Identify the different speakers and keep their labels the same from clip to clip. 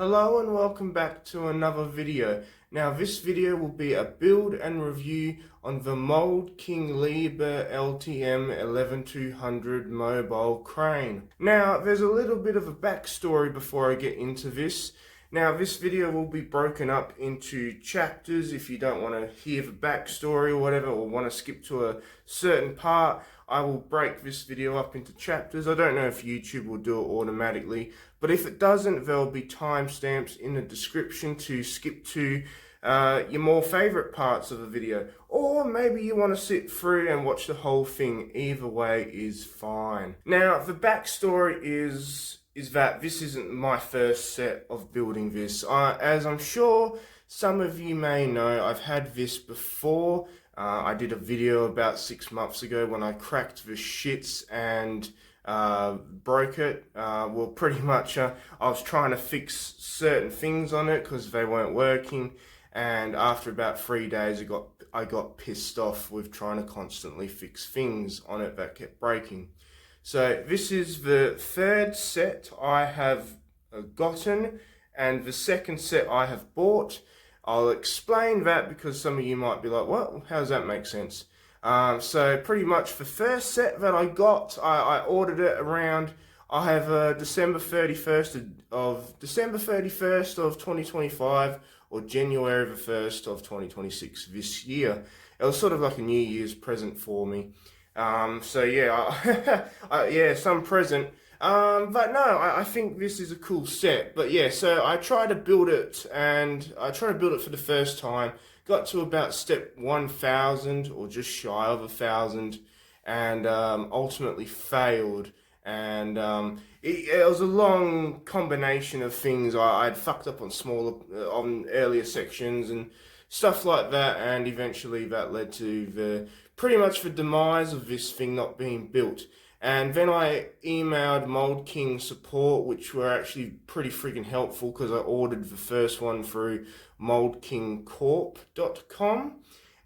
Speaker 1: Hello and welcome back to another video. Now this video will be a build and review on the Mould King Liebherr LTM11200 Mobile Crane. Now there's a little bit of a backstory before I get into this. Now this video will be broken up into chapters. If you don't want to hear the backstory or whatever, or want to skip to a certain part, I will break this video up into chapters. I don't know if YouTube will do it automatically, but if it doesn't, there'll be timestamps in the description to skip to your more favorite parts of the video, or maybe you want to sit through and watch the whole thing. Either way is fine. Now the backstory is that this isn't my first set of building this. As I'm sure some of you may know, I've had this before. I did a video about 6 months ago when I cracked the shits and broke it. Well, pretty much I was trying to fix certain things on it because they weren't working, and after about 3 days I got pissed off with trying to constantly fix things on it that kept breaking. So this is the third set I have gotten, and the second set I have bought. I'll explain that because some of you might be like, what? How does that make sense? So pretty much the first set that I got, I ordered it around, I have December 31st of 2025 or January the 1st of 2026 this year. It was sort of like a New Year's present for me. So yeah, yeah, some present. But no, I think this is a cool set. But yeah, so I tried to build it, and I tried to build it for the first time. Got to about step 1000 or just shy of 1000, and ultimately failed. And it was a long combination of things. I'd fucked up on on earlier sections and stuff like that, and eventually that led to pretty much the demise of this thing not being built. And then I emailed Mould King support, which were actually pretty freaking helpful because I ordered the first one through mouldkingcorp.com,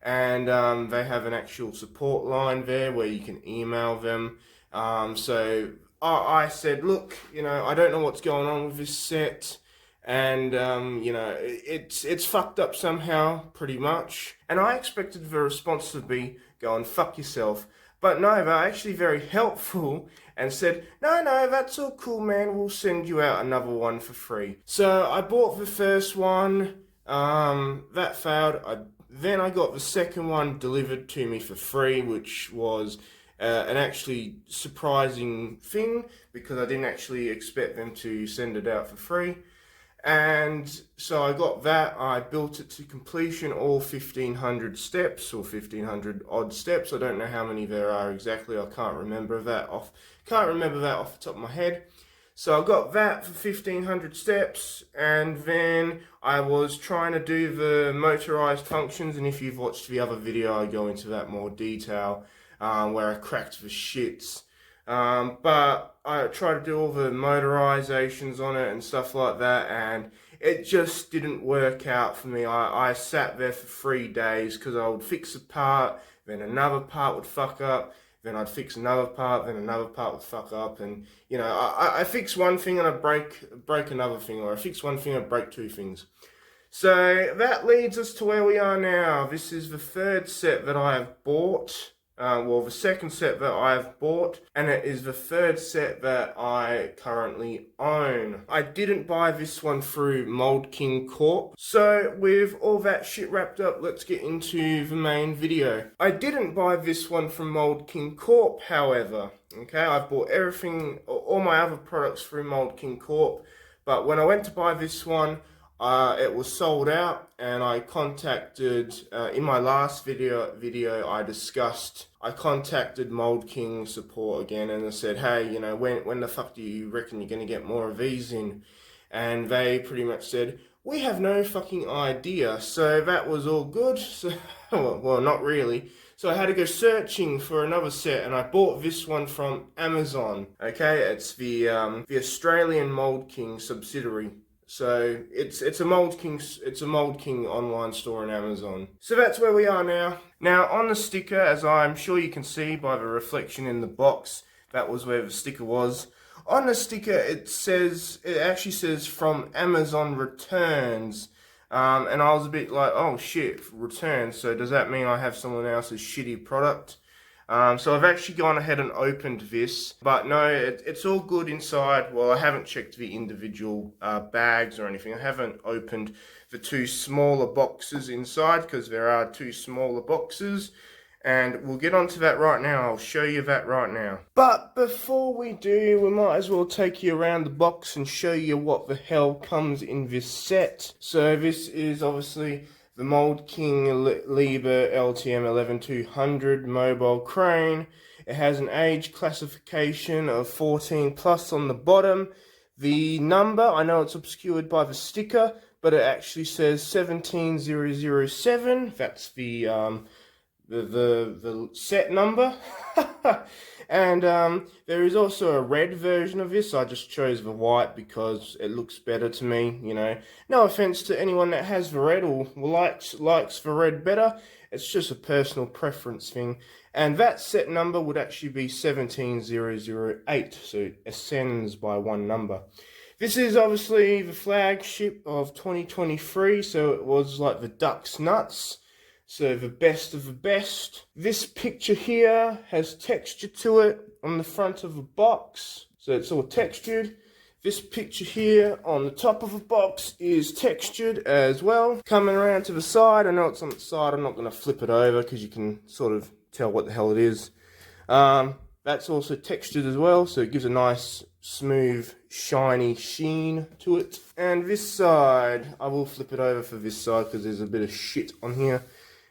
Speaker 1: and they have an actual support line there where you can email them. So I said, look, I don't know what's going on with this set, and it's fucked up somehow, pretty much. And I expected the response to be, go and fuck yourself. But no, they're actually very helpful and said, no, that's all cool, man. We'll send you out another one for free. So I bought the first one. That failed. Then I got the second one delivered to me for free, which was an actually surprising thing because I didn't actually expect them to send it out for free. And so I got that. I built it to completion, all 1500 steps or 1500 odd steps. I don't know how many there are exactly. I can't remember that off the top of my head. So I got that for 1500 steps, and then I was trying to do the motorized functions, and if you've watched the other video, I go into that more detail, where I cracked the shits. But I tried to do all the motorizations on it and stuff like that, and it just didn't work out for me. I sat there for 3 days because I would fix a part, then another part would fuck up, then I'd fix another part, then another part would fuck up, and I fix one thing and I break another thing, or I fix one thing and I break two things. So that leads us to where we are now. This is the third set that I have bought. The second set that I've bought, and it is the third set that I currently own. I didn't buy this one through Mould King Corp. So with all that shit wrapped up, let's get into the main video. I didn't buy this one from Mould King Corp, however. Okay, I've bought everything, all my other products through Mould King Corp, but when I went to buy this one, it was sold out, and I contacted, in my last video I contacted Mould King support again, and I said, hey, when the fuck do you reckon you're going to get more of these in? And they pretty much said, we have no fucking idea. So that was all good. So, well, not really. So I had to go searching for another set, and I bought this one from Amazon. Okay, it's the Australian Mould King subsidiary. So it's a Mould King online store on Amazon. So that's where we are now. Now on the sticker, as I'm sure you can see by the reflection in the box, that was where the sticker was. On the sticker it actually says from Amazon returns. And I was a bit like, oh shit, returns, so does that mean I have someone else's shitty product? So I've actually gone ahead and opened this, but no, it's all good inside. Well, I haven't checked the individual bags or anything. I haven't opened the two smaller boxes inside because there are two smaller boxes. And we'll get onto that right now. I'll show you that right now. But before we do, we might as well take you around the box and show you what the hell comes in this set. So this is obviously the Mould King Liebherr LTM11200 Mobile Crane. It has an age classification of 14 plus on the bottom. The number, I know it's obscured by the sticker, but it actually says 17007. That's the set number. And there is also a red version of this. I just chose the white because it looks better to me, you know. No offense to anyone that has the red or likes the red better. It's just a personal preference thing. And that set number would actually be 17008, so it ascends by one number. This is obviously the flagship of 2023, so it was like the duck's nuts. So the best of the best. This picture here has texture to it on the front of the box. So it's all textured. This picture here on the top of the box is textured as well. Coming around to the side, I know it's on the side, I'm not going to flip it over because you can sort of tell what the hell it is. That's also textured as well, so it gives a nice, smooth, shiny sheen to it. And this side, I will flip it over for this side because there's a bit of shit on here.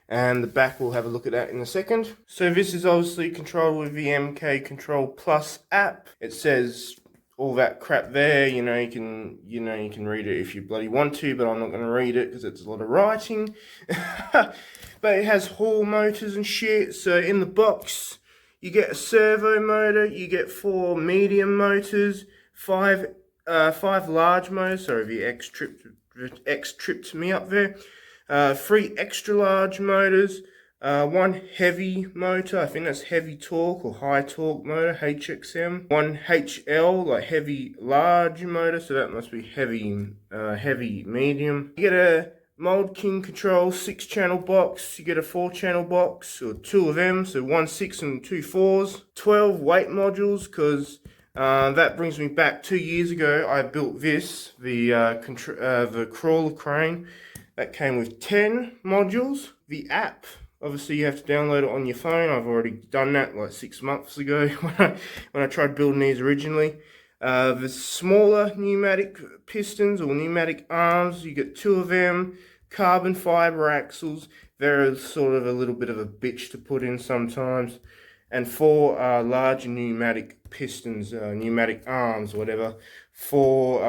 Speaker 1: And the back, we'll have a look at that in a second. So this is obviously controlled with the MK Control Plus app. It says all that crap there, you can read it if you bloody want to, but I'm not going to read it because it's a lot of writing. But it has Hall motors and shit. So in the box, you get a servo motor, you get 4 medium motors, 5 large motors. Sorry, the X tripped me up there. 3 extra large motors, 1 heavy motor, I think that's heavy torque or high torque motor, HXM, 1 HL, like heavy large motor, so that must be heavy medium. You get a Mould King Control 6-channel box, you get a 4-channel box, or 2 of them, so 1 6 and 2 4s, 12 weight modules, because that brings me back 2 years ago. I built this, the crawler crane. That came with 10 modules. The app, obviously you have to download it on your phone. I've already done that like 6 months ago when I tried building these originally. The smaller pneumatic pistons or pneumatic arms, you get 2 of them. Carbon fiber axles, they're sort of a little bit of a bitch to put in sometimes. And 4 large pneumatic pistons, pneumatic arms, whatever, for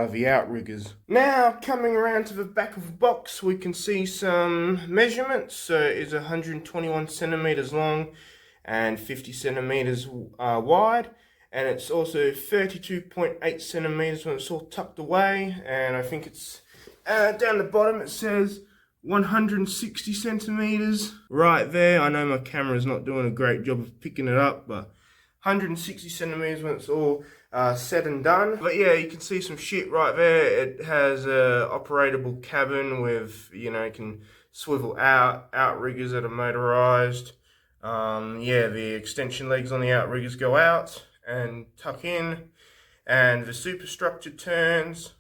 Speaker 1: the outriggers. Now, coming around to the back of the box, we can see some measurements. So it's 121 centimeters long and 50 centimeters wide. And it's also 32.8 centimeters when it's all tucked away. And I think it's down the bottom, it says 160 centimeters right there. I know my camera's not doing a great job of picking it up, but 160 centimeters when it's all said and done. But yeah, you can see some shit right there. It has a operatable cabin with, you can swivel outriggers that are motorized. Yeah, the extension legs on the outriggers go out and tuck in, and the superstructure turns.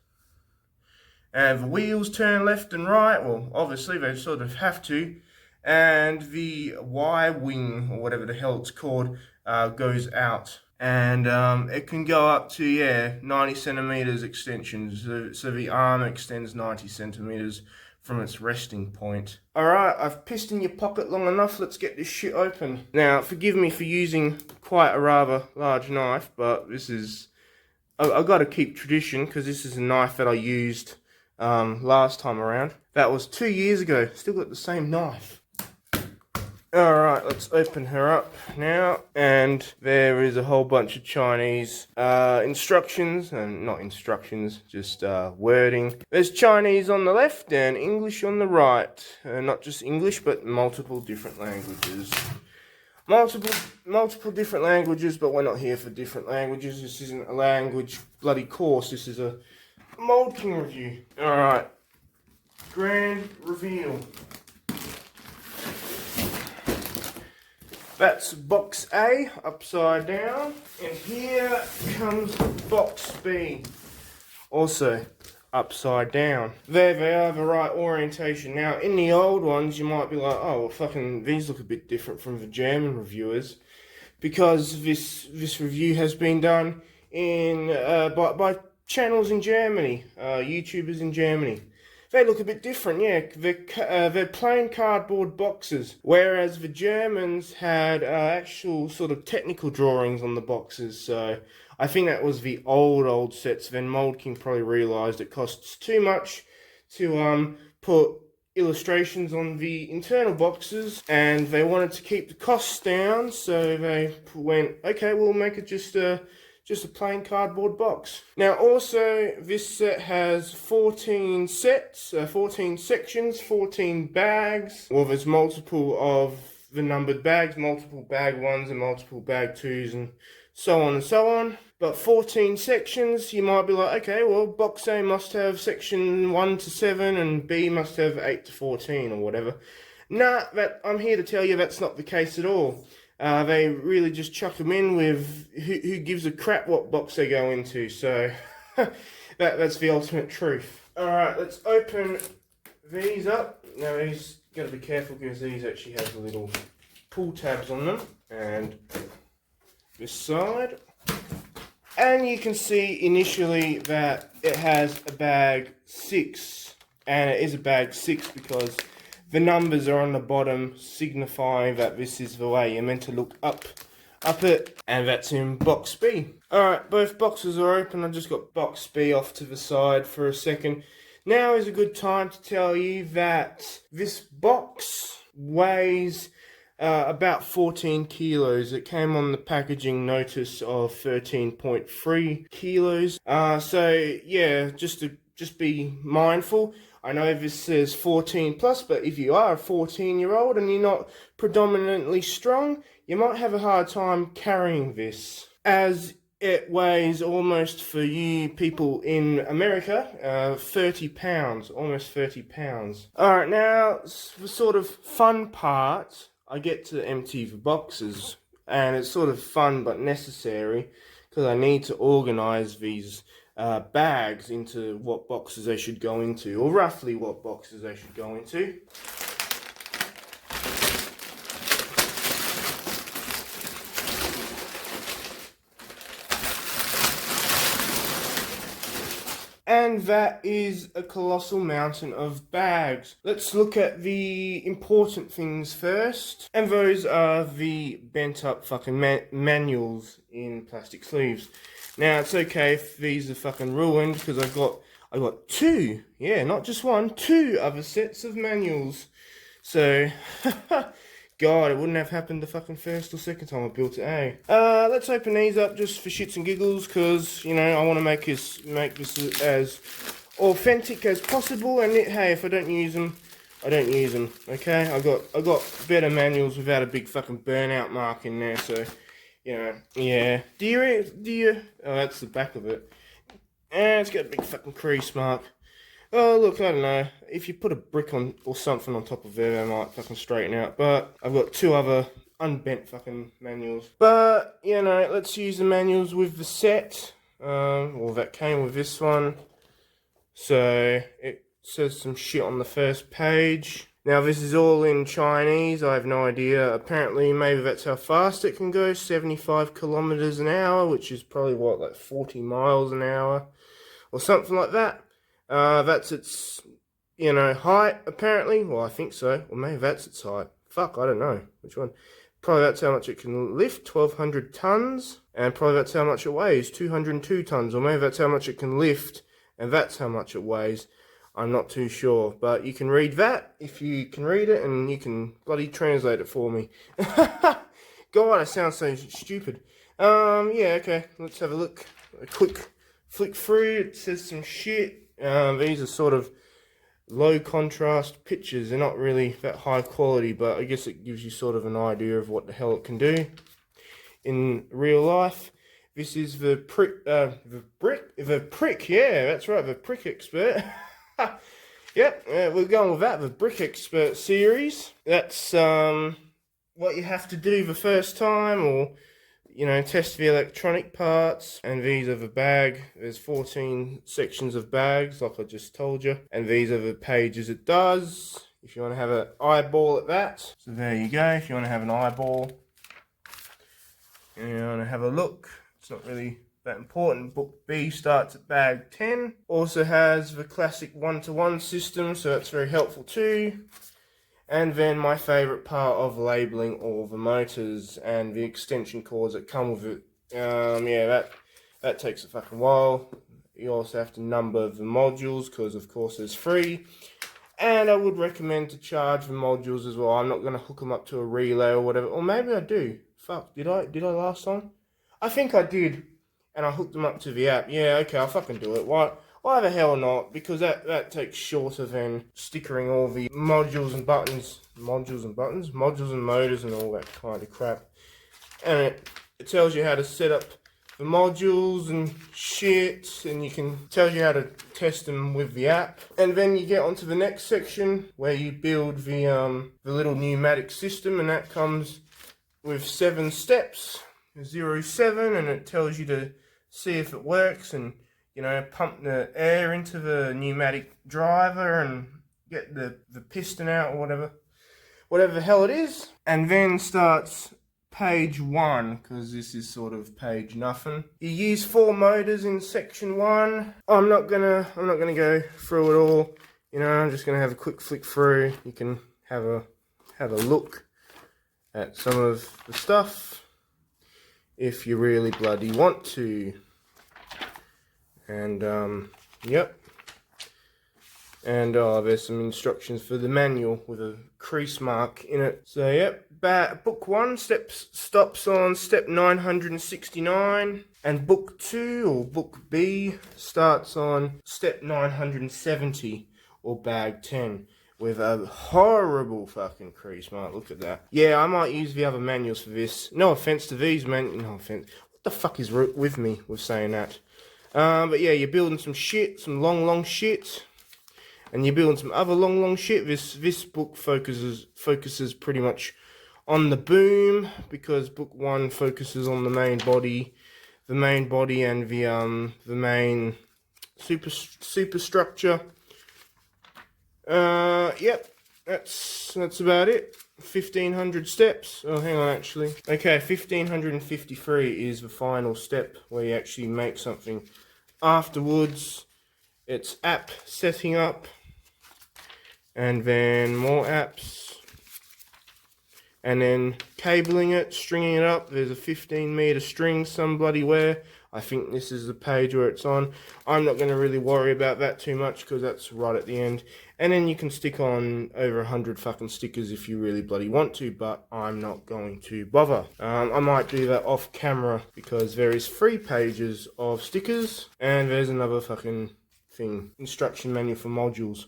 Speaker 1: And the wheels turn left and right. Well, obviously they sort of have to. And the Y-wing, or whatever the hell it's called, goes out. And it can go up to, 90 centimeters extension. So the arm extends 90 centimeters from its resting point. Alright, I've pissed in your pocket long enough. Let's get this shit open. Now, forgive me for using quite a rather large knife, but this is... I've got to keep tradition, because this is a knife that I used last time around. That was 2 years ago. Still got the same knife. Alright, let's open her up now. And there is a whole bunch of Chinese instructions, and not instructions, just wording. There's Chinese on the left and English on the right. Not just English, but multiple different languages. multiple different languages, but we're not here for different languages. This isn't a language bloody course. This is a Mould King review. Alright. Grand reveal. That's box A, upside down. And here comes box B, also upside down. There they are, the right orientation. Now, in the old ones, you might be like, oh, well, fucking, these look a bit different from the German reviewers. Because this review has been done in by channels in Germany, YouTubers in Germany. They look a bit different, yeah. They're plain cardboard boxes, whereas the Germans had actual sort of technical drawings on the boxes. So I think that was the old sets. Then Mould King probably realised it costs too much to put illustrations on the internal boxes, and they wanted to keep the costs down. So they went, okay, we'll make it just a plain cardboard box. Now also, this set has 14 sets, 14 sections, 14 bags. Well, there's multiple of the numbered bags, multiple bag 1s and multiple bag 2s and so on and so on. But 14 sections, you might be like, okay, well, box A must have section 1 to 7 and B must have 8 to 14 or whatever. Nah, I'm here to tell you that's not the case at all. They really just chuck them in with who gives a crap what box they go into. So that's the ultimate truth. Alright, let's open these up. Now these, gotta be careful because these actually have the little pull tabs on them. And this side. And you can see initially that it has a bag 6. And it is a bag 6 because the numbers are on the bottom, signifying that this is the way you're meant to look up it, and that's in box B. Alright, both boxes are open. I just got box B off to the side for a second. Now is a good time to tell you that this box weighs about 14 kilos. It came on the packaging notice of 13.3 kilos. So yeah, just be mindful. I know this says 14 plus, but if you are a 14-year-old and you're not predominantly strong, you might have a hard time carrying this, as it weighs almost, for you people in America, 30 pounds, almost 30 pounds. Alright, now, the sort of fun part, I get to empty the boxes, and it's sort of fun but necessary, because I need to organise these bags into what boxes they should go into, or roughly what boxes they should go into. And that is a colossal mountain of bags. Let's look at the important things first. And those are the bent up fucking manuals in plastic sleeves. Now, it's okay if these are fucking ruined, because I got 2, yeah, not just 1, 2 other sets of manuals. So, God, it wouldn't have happened the fucking first or second time I built it, eh? Let's open these up just for shits and giggles, because, you know, I want to make this as authentic as possible, and hey, if I don't use them, I don't use them, okay? I got better manuals without a big fucking burnout mark in there, so... You know, yeah. Do you? Oh, that's the back of it. And it's got a big fucking crease mark. Oh, look, I don't know. If you put a brick on or something on top of there, they might fucking straighten out. But I've got 2 other unbent fucking manuals. But, you know, let's use the manuals with the set. Well, that came with this one. So, it says some shit on the first page. Now, this is all in Chinese, I have no idea. Apparently, maybe that's how fast it can go, 75 kilometers an hour, which is probably, what, like 40 miles an hour, or something like that. That's its, you know, height, apparently. Well, I think so. Or maybe that's its height. Fuck, I don't know. Which one? Probably that's how much it can lift, 1,200 tons. And probably that's how much it weighs, 202 tons. Or maybe that's how much it can lift, and that's how much it weighs. I'm not too sure, but you can read that if you can read it, and you can bloody translate it for me. God, I sound so stupid. Yeah, okay, let's have a look. A quick flick through. It says some shit. These are sort of low contrast pictures. They're not really that high quality, but I guess it gives you sort of an idea of what the hell it can do in real life. This is the prick, yeah, that's right, the prick expert. Yep, we're going with that, the brick expert series. That's what you have to do the first time, or you know, test the electronic parts. And these are the bag. There's 14 sections of bags, like I just told you, and these are the pages it does, if you want to have an eyeball at that. So there you go, if you want to have an eyeball and you want to have a look. It's not really that important. Book B starts at bag 10. Also has the classic 1-to-1 system, so that's very helpful too. And then my favourite part of labelling all the motors and the extension cords that come with it. Yeah, that takes a fucking while. You also have to number the modules, because of course there's 3. And I would recommend to charge the modules as well. I'm not going to hook them up to a relay or whatever. Or maybe I do. Fuck, did I last time? I think I did. And I hooked them up to the app. Yeah, okay, I'll fucking do it. Why the hell not? Because that takes shorter than stickering all the modules and buttons. Modules and motors and all that kind of crap. And it tells you how to set up the modules and shit, and tells you how to test them with the app. And then you get onto the next section where you build the little pneumatic system, and that comes with 7 steps, 0, 7, and it tells you to see if it works, and you know, pump the air into the pneumatic driver and get the piston out, or whatever the hell it is. And then starts page 1, because this is sort of page nothing. You use 4 motors in section 1. I'm not gonna go through it all. You know, I'm just gonna have a quick flick through. You can have a look at some of the stuff if you really bloody want to. And yep. And there's some instructions for the manual with a crease mark in it. So yep, book 1 stops on step 969, and book 2 or book B starts on step 970 or bag 10 with a horrible fucking crease mark. Look at that. Yeah, I might use the other manuals for this. No offense to these, man. No offense. What the fuck is with me with saying that? But yeah, you're building some shit, some long shit. And you're building some other long shit. This book focuses pretty much on the boom, because book 1 focuses on the main body and the main superstructure. Yep, that's about it. 1500 steps. Oh, hang on, actually. Okay, 1553 is the final step where you actually make something. Afterwards, it's app setting up, and then more apps, and then cabling it, stringing it up. There's a 15-meter string some bloody where. I think this is the page where it's on. I'm not going to really worry about that too much, because that's right at the end. And then you can stick on over 100 fucking stickers if you really bloody want to, but I'm not going to bother. I might do that off camera, because there is 3 pages of stickers, and there's another fucking thing, instruction manual for modules.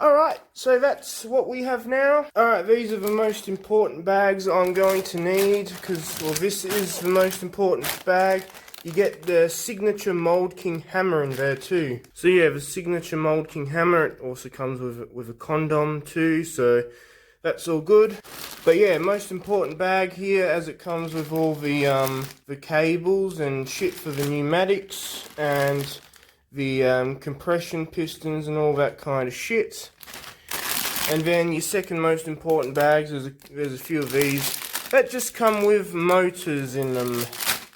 Speaker 1: Alright, so that's what we have now. Alright, these are the most important bags I'm going to need, because, well, this is the most important bag. You get the signature Mould King hammer in there too. So yeah, the signature Mould King hammer, it also comes with a condom too, so that's all good. But yeah, most important bag here, as it comes with all the cables and shit for the pneumatics and the compression pistons and all that kind of shit. And then your second most important bags, there's a few of these that just come with motors in them.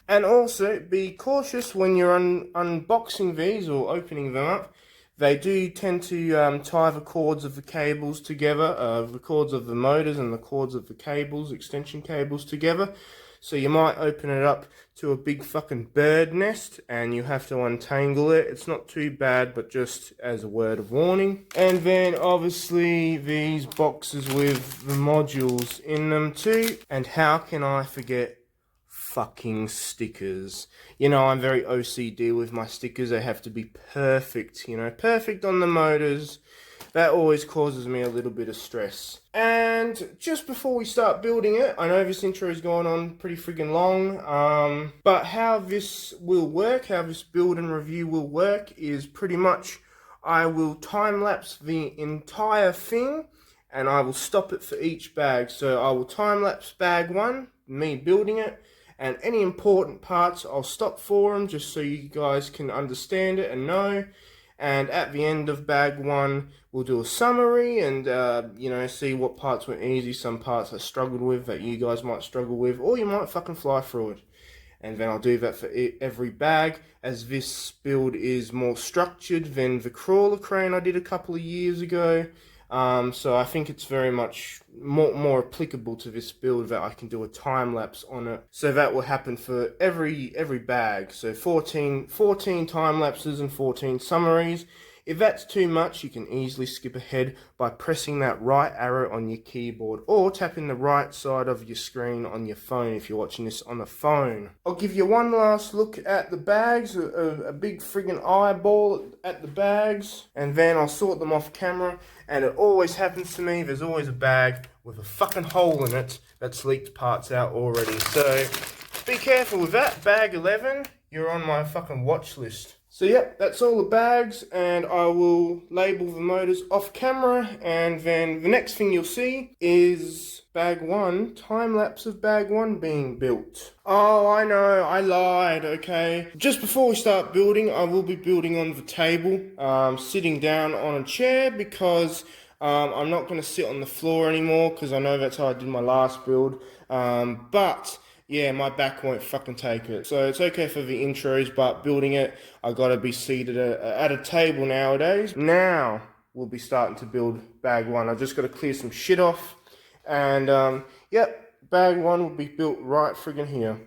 Speaker 1: And also, be cautious when you're unboxing these or opening them up. They do tend to tie the cords of the cables together, the cords of the motors and the cords of the cables, extension cables together. So you might open it up to a big fucking bird nest and you have to untangle it. It's not too bad, but just as a word of warning. And then obviously these boxes with the modules in them too. And how can I forget fucking stickers? You know, I'm very OCD with my stickers. They have to be perfect, you know, perfect on the motors, that always causes me a little bit of stress. And just before we start building it, I know this intro is going on pretty friggin' long, but how this will work, how this build and review will work is pretty much I will time lapse the entire thing and I will stop it for each bag. So I will time lapse bag 1, me building it, and any important parts I'll stop for them just so you guys can understand it and know. And at the end of bag 1, we'll do a summary and, you know, see what parts were easy, some parts I struggled with that you guys might struggle with, or you might fucking fly through it. And then I'll do that for every bag, as this build is more structured than the crawler crane I did a couple of years ago. So I think it's very much more applicable to this build that I can do a time lapse on it. So that will happen for every bag. So 14 time lapses and 14 summaries. If that's too much, you can easily skip ahead by pressing that right arrow on your keyboard or tapping the right side of your screen on your phone if you're watching this on a phone. I'll give you one last look at the bags, a big friggin' eyeball at the bags, and then I'll sort them off camera. And it always happens to me, there's always a bag with a fucking hole in it that's leaked parts out already. So be careful with that. Bag 11, you're on my fucking watch list. So yep, that's all the bags, and I will label the motors off camera, and then the next thing you'll see is bag 1, time lapse of bag 1 being built. Oh, I know, I lied, okay. Just before we start building, I will be building on the table, sitting down on a chair, because I'm not going to sit on the floor anymore, because I know that's how I did my last build, but yeah, my back won't fucking take it. So it's okay for the intros, but building it, I gotta be seated at a table nowadays. Now, we'll be starting to build bag 1. I've just gotta clear some shit off. And, yep, bag 1 will be built right friggin' here.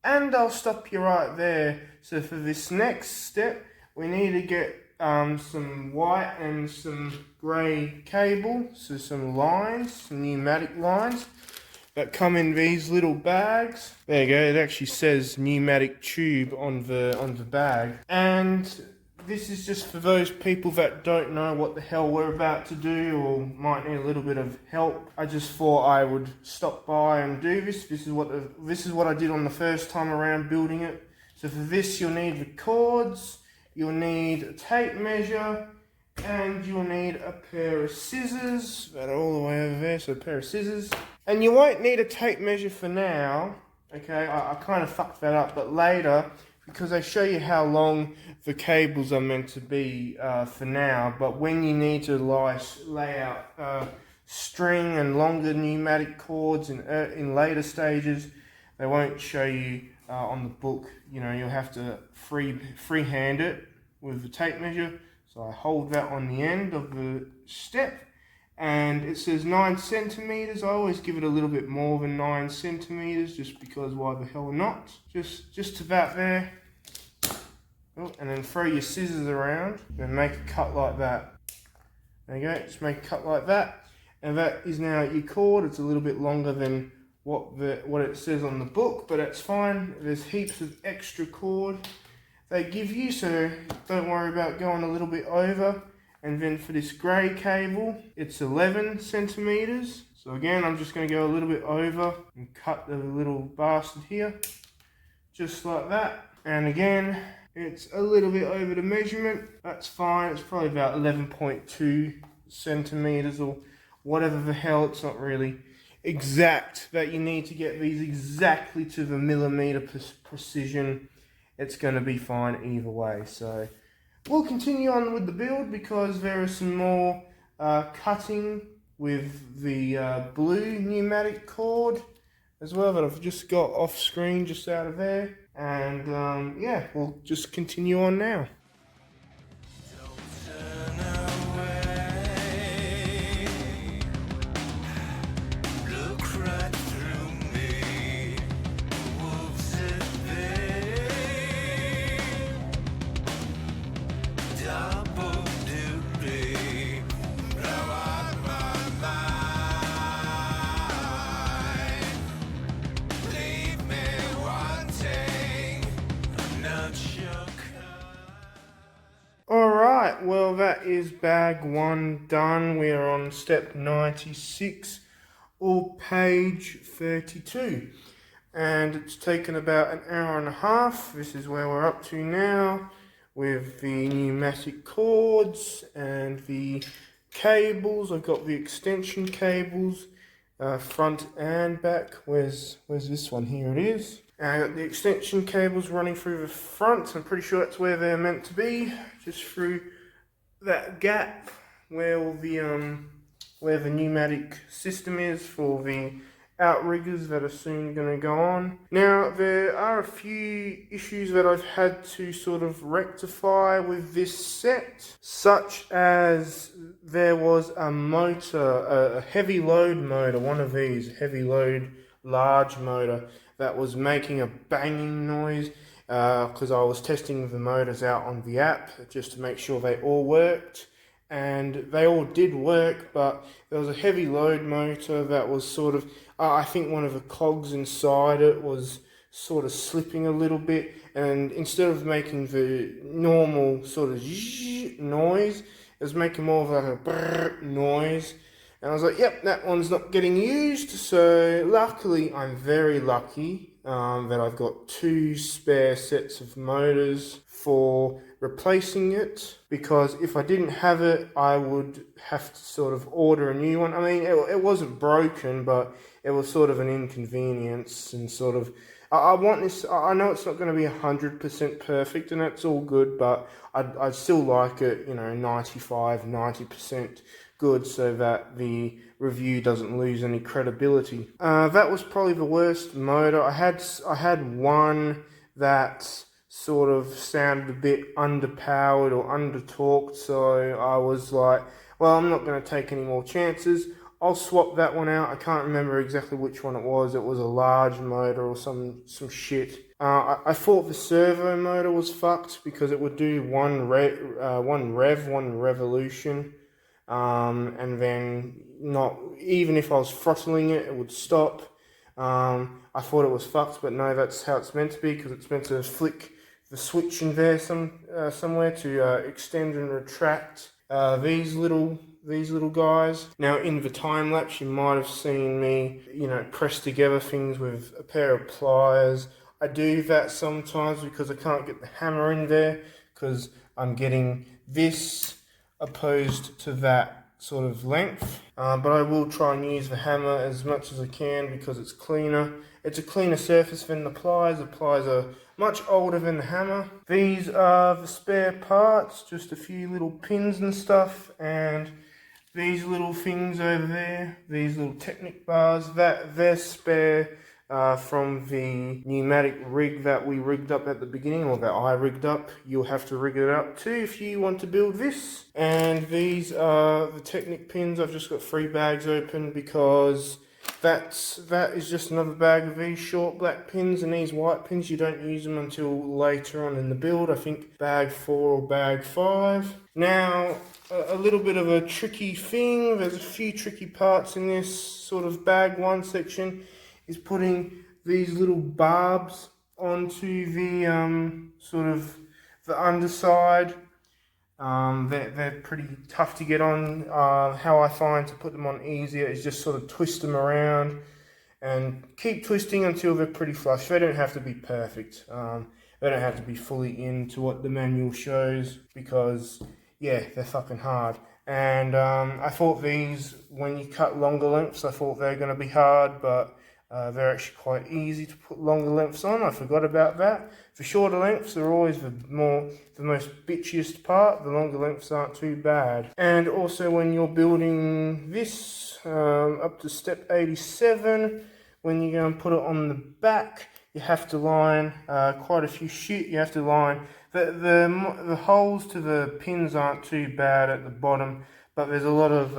Speaker 1: And I'll stop you right there. So for this next step, we need to get some white and some grey cable, so some lines, some pneumatic lines that come in these little bags. There you go, it actually says pneumatic tube on the bag. And this is just for those people that don't know what the hell we're about to do or might need a little bit of help. I just thought I would stop by and do this. This is what I did on the first time around building it. So for this, you'll need the cords, you'll need a tape measure, and you'll need a pair of scissors that are all the way over there. So a pair of scissors, and you won't need a tape measure for now. Okay, I kind of fucked that up, but later, because I show you how long the cables are meant to be for now, but when you need to lay out string and longer pneumatic cords in later stages, they won't show you on the book. You know, you'll have to freehand it with the tape measure. So I hold that on the end of the step, and it says 9 centimeters. I always give it a little bit more than 9 centimeters, just because why the hell not? Just to that there. Oh, and then throw your scissors around and make a cut like that. There you go, just make a cut like that. And that is now your cord. It's a little bit longer than what it says on the book, but that's fine. There's heaps of extra cord they give you, so don't worry about going a little bit over. And then for this grey cable, it's 11 centimeters. So again, I'm just going to go a little bit over and cut the little bastard here, just like that. And again, it's a little bit over the measurement. That's fine. It's probably about 11.2 centimeters or whatever the hell. It's not really exact that you need to get these exactly to the millimeter precision. It's going to be fine either way. So we'll continue on with the build, because there is some more cutting with the blue pneumatic cord as well that I've just got off screen, just out of there. And yeah, we'll just continue on now. Alright, well that is bag 1 done. We are on step 96 or page 32. And it's taken about an hour and a half. This is where we're up to now with the pneumatic cords and the cables. I've got the extension cables, front and back. Where's this one? Here it is. And I got the extension cables running through the front. I'm pretty sure that's where they're meant to be, just through that gap where all the where the pneumatic system is for the outriggers that are soon going to go on. Now, there are a few issues that I've had to sort of rectify with this set, such as there was a motor, a heavy load motor, one of these, heavy load large motor, that was making a banging noise because I was testing the motors out on the app just to make sure they all worked. And they all did work, but there was a heavy load motor that was sort of, I think one of the cogs inside it was sort of slipping a little bit, and instead of making the normal sort of noise, it was making more of like a brrr noise. And I was like, yep, that one's not getting used. So luckily, I'm very lucky that I've got 2 spare sets of motors for replacing it, because if I didn't have it, I would have to sort of order a new one. I mean, it wasn't broken, but it was sort of an inconvenience, and sort of, I want this, I know it's not going to be 100% perfect, and that's all good, but I'd still like it, 95, 90% good, so that the review doesn't lose any credibility. That was probably the worst motor. I had one that sort of sounded a bit underpowered or under-torqued, so I was like, well, I'm not going to take any more chances. I'll swap that one out. I can't remember exactly which one it was. It was a large motor or some shit. I thought the servo motor was fucked because it would do one revolution, and then not, even if I was throttling it, it would stop. I thought it was fucked, but no, that's how it's meant to be, because it's meant to flick the switch in there somewhere to extend and retract these little guys. Now, in the time lapse, you might have seen me, press together things with a pair of pliers. I do that sometimes because I can't get the hammer in there, because I'm getting this opposed to that sort of length. But I will try and use the hammer as much as I can because it's cleaner. It's a cleaner surface than the pliers. The pliers are much older than the hammer. These are the spare parts, just a few little pins and stuff, and these little things over there, these little Technic bars, they're spare from the pneumatic rig that we rigged up at the beginning, or that I rigged up. You'll have to rig it up too if you want to build this. And these are the Technic pins. I've just got 3 bags open because that is just another bag of these short black pins, and these white pins, you don't use them until later on in the build. I think bag 4 or bag 5. Now, a little bit of a tricky thing. There's a few tricky parts in this sort of bag 1 section, is putting these little barbs onto the sort of the underside. They're pretty tough to get on. How I find to put them on easier is just sort of twist them around and keep twisting until they're pretty flush. They don't have to be perfect. They don't have to be fully into what the manual shows, because yeah, they're fucking hard. And I thought these, when you cut longer lengths, I thought they're going to be hard, but they're actually quite easy to put longer lengths on. I forgot about that. For shorter lengths, they're always the most bitchiest part. The longer lengths aren't too bad. And also, when you're building this up to step 87, when you go and put it on the back, you have to line quite a few shit. You have to line the holes to the pins aren't too bad at the bottom, but there's a lot of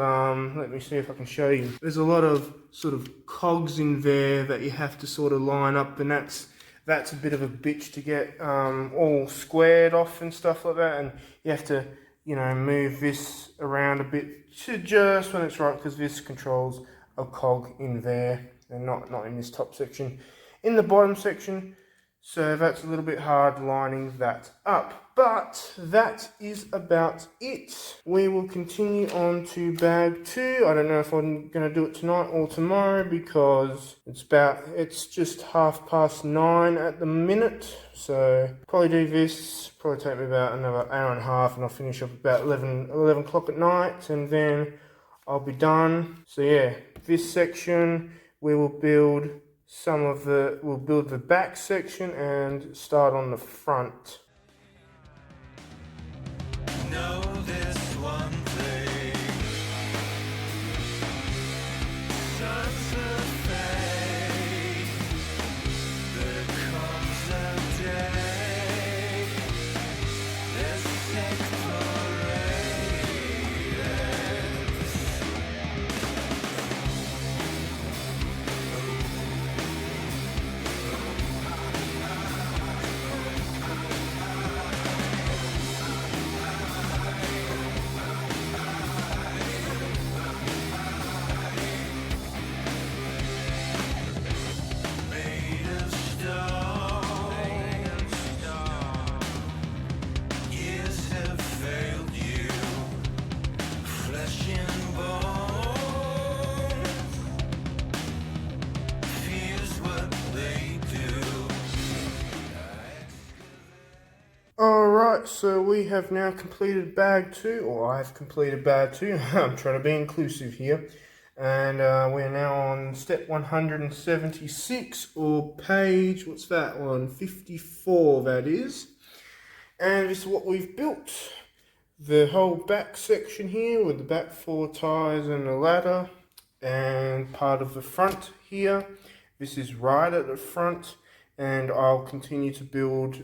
Speaker 1: let me see if I can show you. There's a lot of sort of cogs in there that you have to sort of line up, and that's a bit of a bitch to get all squared off and stuff like that. And you have to, you know, move this around a bit to just when it's right, because this controls a cog in there and not in this top section, in the bottom section. So that's a little bit hard lining that up, but that is about it. We will continue on to bag 2. I don't know if I'm going to do it tonight or tomorrow, because it's just 9:30 at the minute. So probably do this, probably take me about another hour and a half, and I'll finish up about 11 o'clock at night, and then I'll be done. So yeah, this section we will build we'll build the back section and start on the front. Know this one thing. Sons of fate. There comes a day. This Alright, so we have now completed bag 2, or I've completed bag 2, I'm trying to be inclusive here, and we're now on step 176, or page, what's that one, 54 that is, and this is what we've built. The whole back section here with the back 4 tires and the ladder, and part of the front here. This is right at the front, and I'll continue to build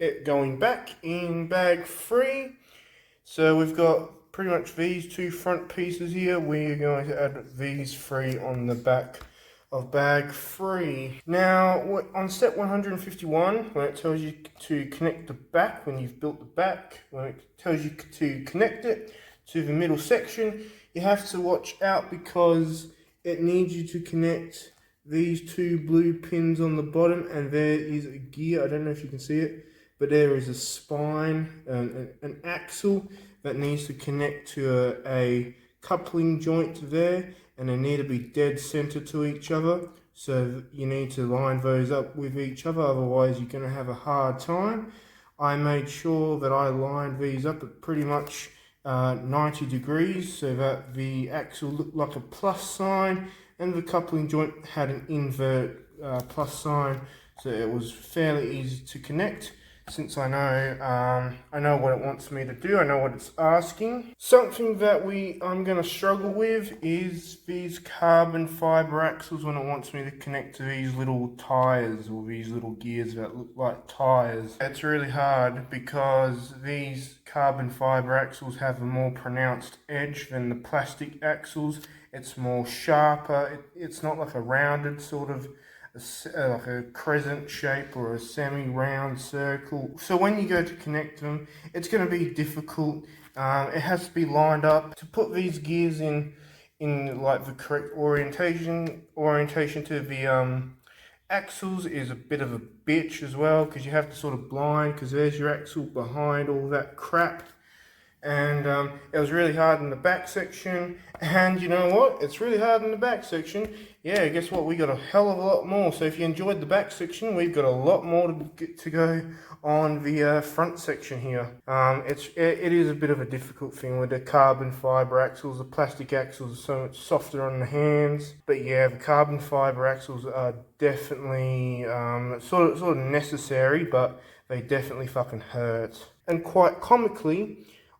Speaker 1: it going back in bag 3. So we've got pretty much these 2 front pieces here. We're going to add these 3 on the back of bag 3. Now on step 151, when it tells you to connect the back, when you've built the back, when it tells you to connect it to the middle section, you have to watch out, because it needs you to connect these 2 blue pins on the bottom, and there is a gear. I don't know if you can see it, but there is a spine, an axle that needs to connect to a coupling joint there, and they need to be dead center to each other. So you need to line those up with each other, otherwise you're going to have a hard time. I made sure that I lined these up at pretty much 90 degrees, so that the axle looked like a plus sign, and the coupling joint had an invert plus sign, so it was fairly easy to connect. Since I know what it wants me to do, I know what it's asking. Something that I'm going to struggle with is these carbon fiber axles when it wants me to connect to these little tires, or these little gears that look like tires. It's really hard, because these carbon fiber axles have a more pronounced edge than the plastic axles. It's more sharper. It's not like a rounded sort of like a crescent shape or a semi-round circle. So when you go to connect them, it's going to be difficult. It has to be lined up. To put these gears in like the correct orientation to the axles is a bit of a bitch as well, because you have to sort of blind, because there's your axle behind all that crap. And it was really hard in the back section, and you know what, it's really hard in the back section. Yeah, guess what, we got a hell of a lot more. So if you enjoyed the back section, we've got a lot more to go on the front section here. It is a bit of a difficult thing with the carbon fiber axles. The plastic axles are so much softer on the hands, but yeah, the carbon fiber axles are definitely sort of necessary, but they definitely fucking hurt. And quite comically,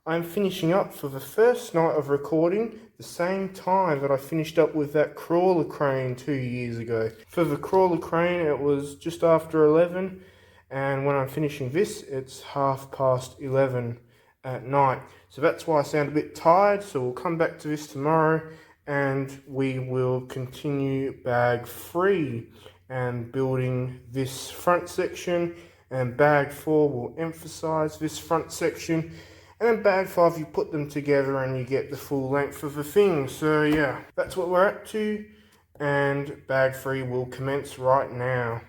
Speaker 1: I'm finishing up for the first night of recording the same time that I finished up with that crawler crane 2 years ago. For the crawler crane it was just after 11, and when I'm finishing this it's 11:30 at night. So that's why I sound a bit tired, so we'll come back to this tomorrow and we will continue bag 3 and building this front section, and bag 4 will emphasize this front section, and then bag 5 you put them together and you get the full length of the thing. So yeah, that's what we're up to, and bag 3 will commence right now.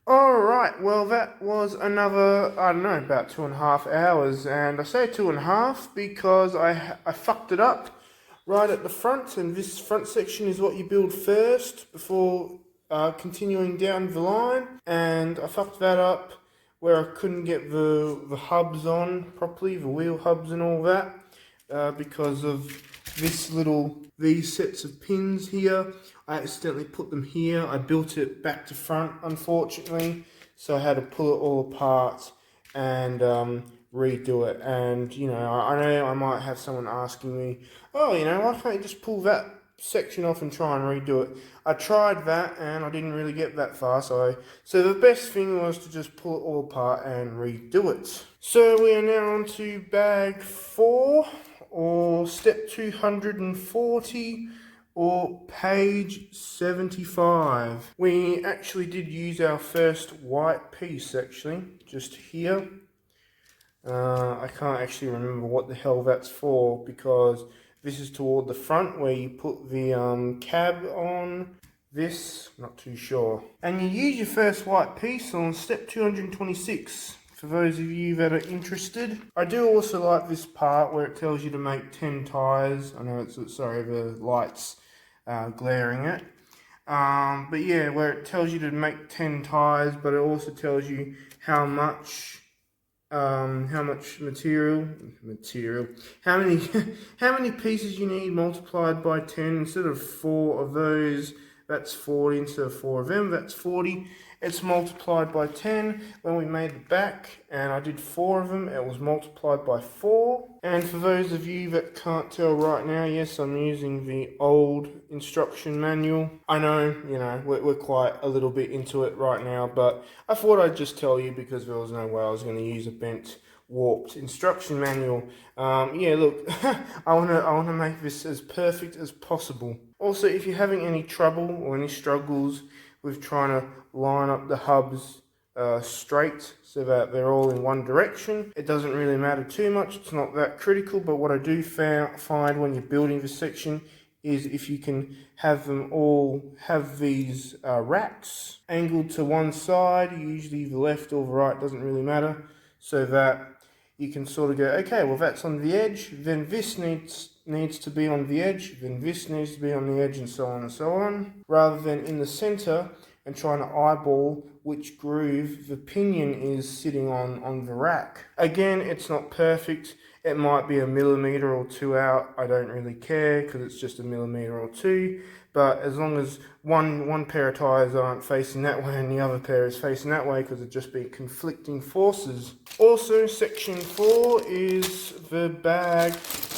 Speaker 1: Alright, well that was another, I don't know, about 2.5 hours, and I say 2.5 because I fucked it up right at the front, and this front section is what you build first before continuing down the line, and I fucked that up where I couldn't get the hubs on properly, the wheel hubs and all that, because of these sets of pins here. I accidentally put them here. I built it back to front, unfortunately, so I had to pull it all apart and redo it. And you know, I know I might have someone asking me, oh, you know, why can't you just pull that section off and try and redo it? I tried that and I didn't really get that far, so the best thing was to just pull it all apart and redo it. So we are now on to bag 4, or step 240, or page 75. We actually did use our first white piece, actually, just here. I can't actually remember what the hell that's for, because this is toward the front where you put the cab on. This, not too sure. And you use your first white piece on step 226. For those of you that are interested. I do also like this part where it tells you to make 10 tyres. I know it's, sorry, the light's glaring it. But yeah, where it tells you to make 10 tyres, but it also tells you how much material, how many pieces you need multiplied by 10. Instead of 4 of those, that's 40. Instead of 4 of them, that's 40. It's multiplied by 10. When we made the back, and I did 4 of them, it was multiplied by 4. And for those of you that can't tell right now, yes, I'm using the old instruction manual. I know, you know, we're quite a little bit into it right now, but I thought I'd just tell you because there was no way I was going to use a bent, warped instruction manual. Yeah, look, I wanna make this as perfect as possible. Also, if you're having any trouble or any struggles with trying to line up the hubs straight so that they're all in one direction, it doesn't really matter too much. It's not that critical, but what I do find when you're building this section is if you can have them all have these racks angled to one side, usually the left or the right, doesn't really matter, so that you can sort of go, okay, well that's on the edge, then this needs to be on the edge, then this needs to be on the edge, and so on and so on, rather than in the center and trying to eyeball which groove the pinion is sitting on the rack. Again, it's not perfect. It might be a millimeter or 2 out. I don't really care because it's just a millimeter or 2. But as long as one pair of tires aren't facing that way and the other pair is facing that way, because it'd just be conflicting forces. Also, section 4 is the bag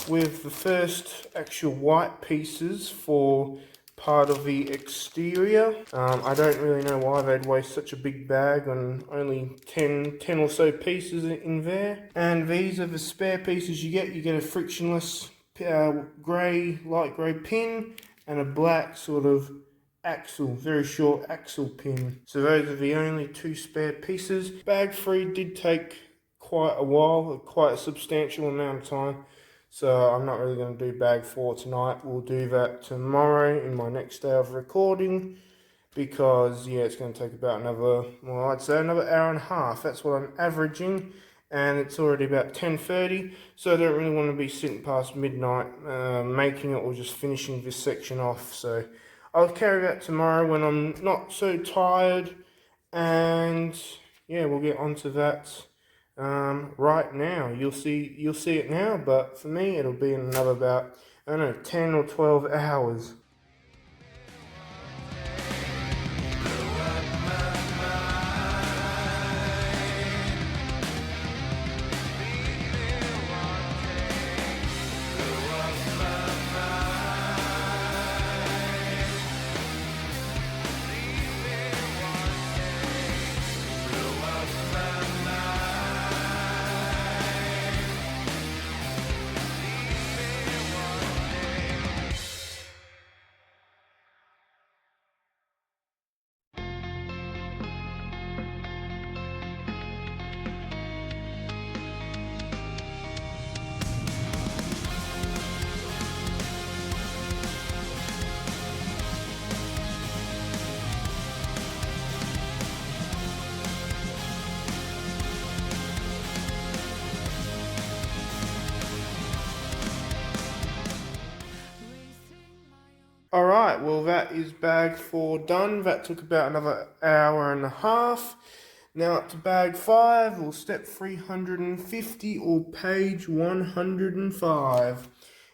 Speaker 1: with the first actual white pieces for part of the exterior. I don't really know why they'd waste such a big bag on only 10 or so pieces in there. And these are the spare pieces you get. You get a frictionless light grey pin and a black sort of axle, very short axle pin. So those are the only 2 spare pieces. Bag 3 did take quite a while, quite a substantial amount of time. So I'm not really going to do bag 4 tonight. We'll do that tomorrow in my next day of recording, because yeah, it's going to take about another, well, I'd say another hour and a half. That's what I'm averaging, and it's already about 10:30, so I don't really want to be sitting past midnight making it or just finishing this section off. So I'll carry that tomorrow when I'm not so tired, and yeah, we'll get onto that right now. You'll see it now, but for me it'll be in another about, I don't know, 10 or 12 hours. Alright, well that is bag 4 done. That took about another hour and a half. Now up to bag 5, or step 350, or page 105.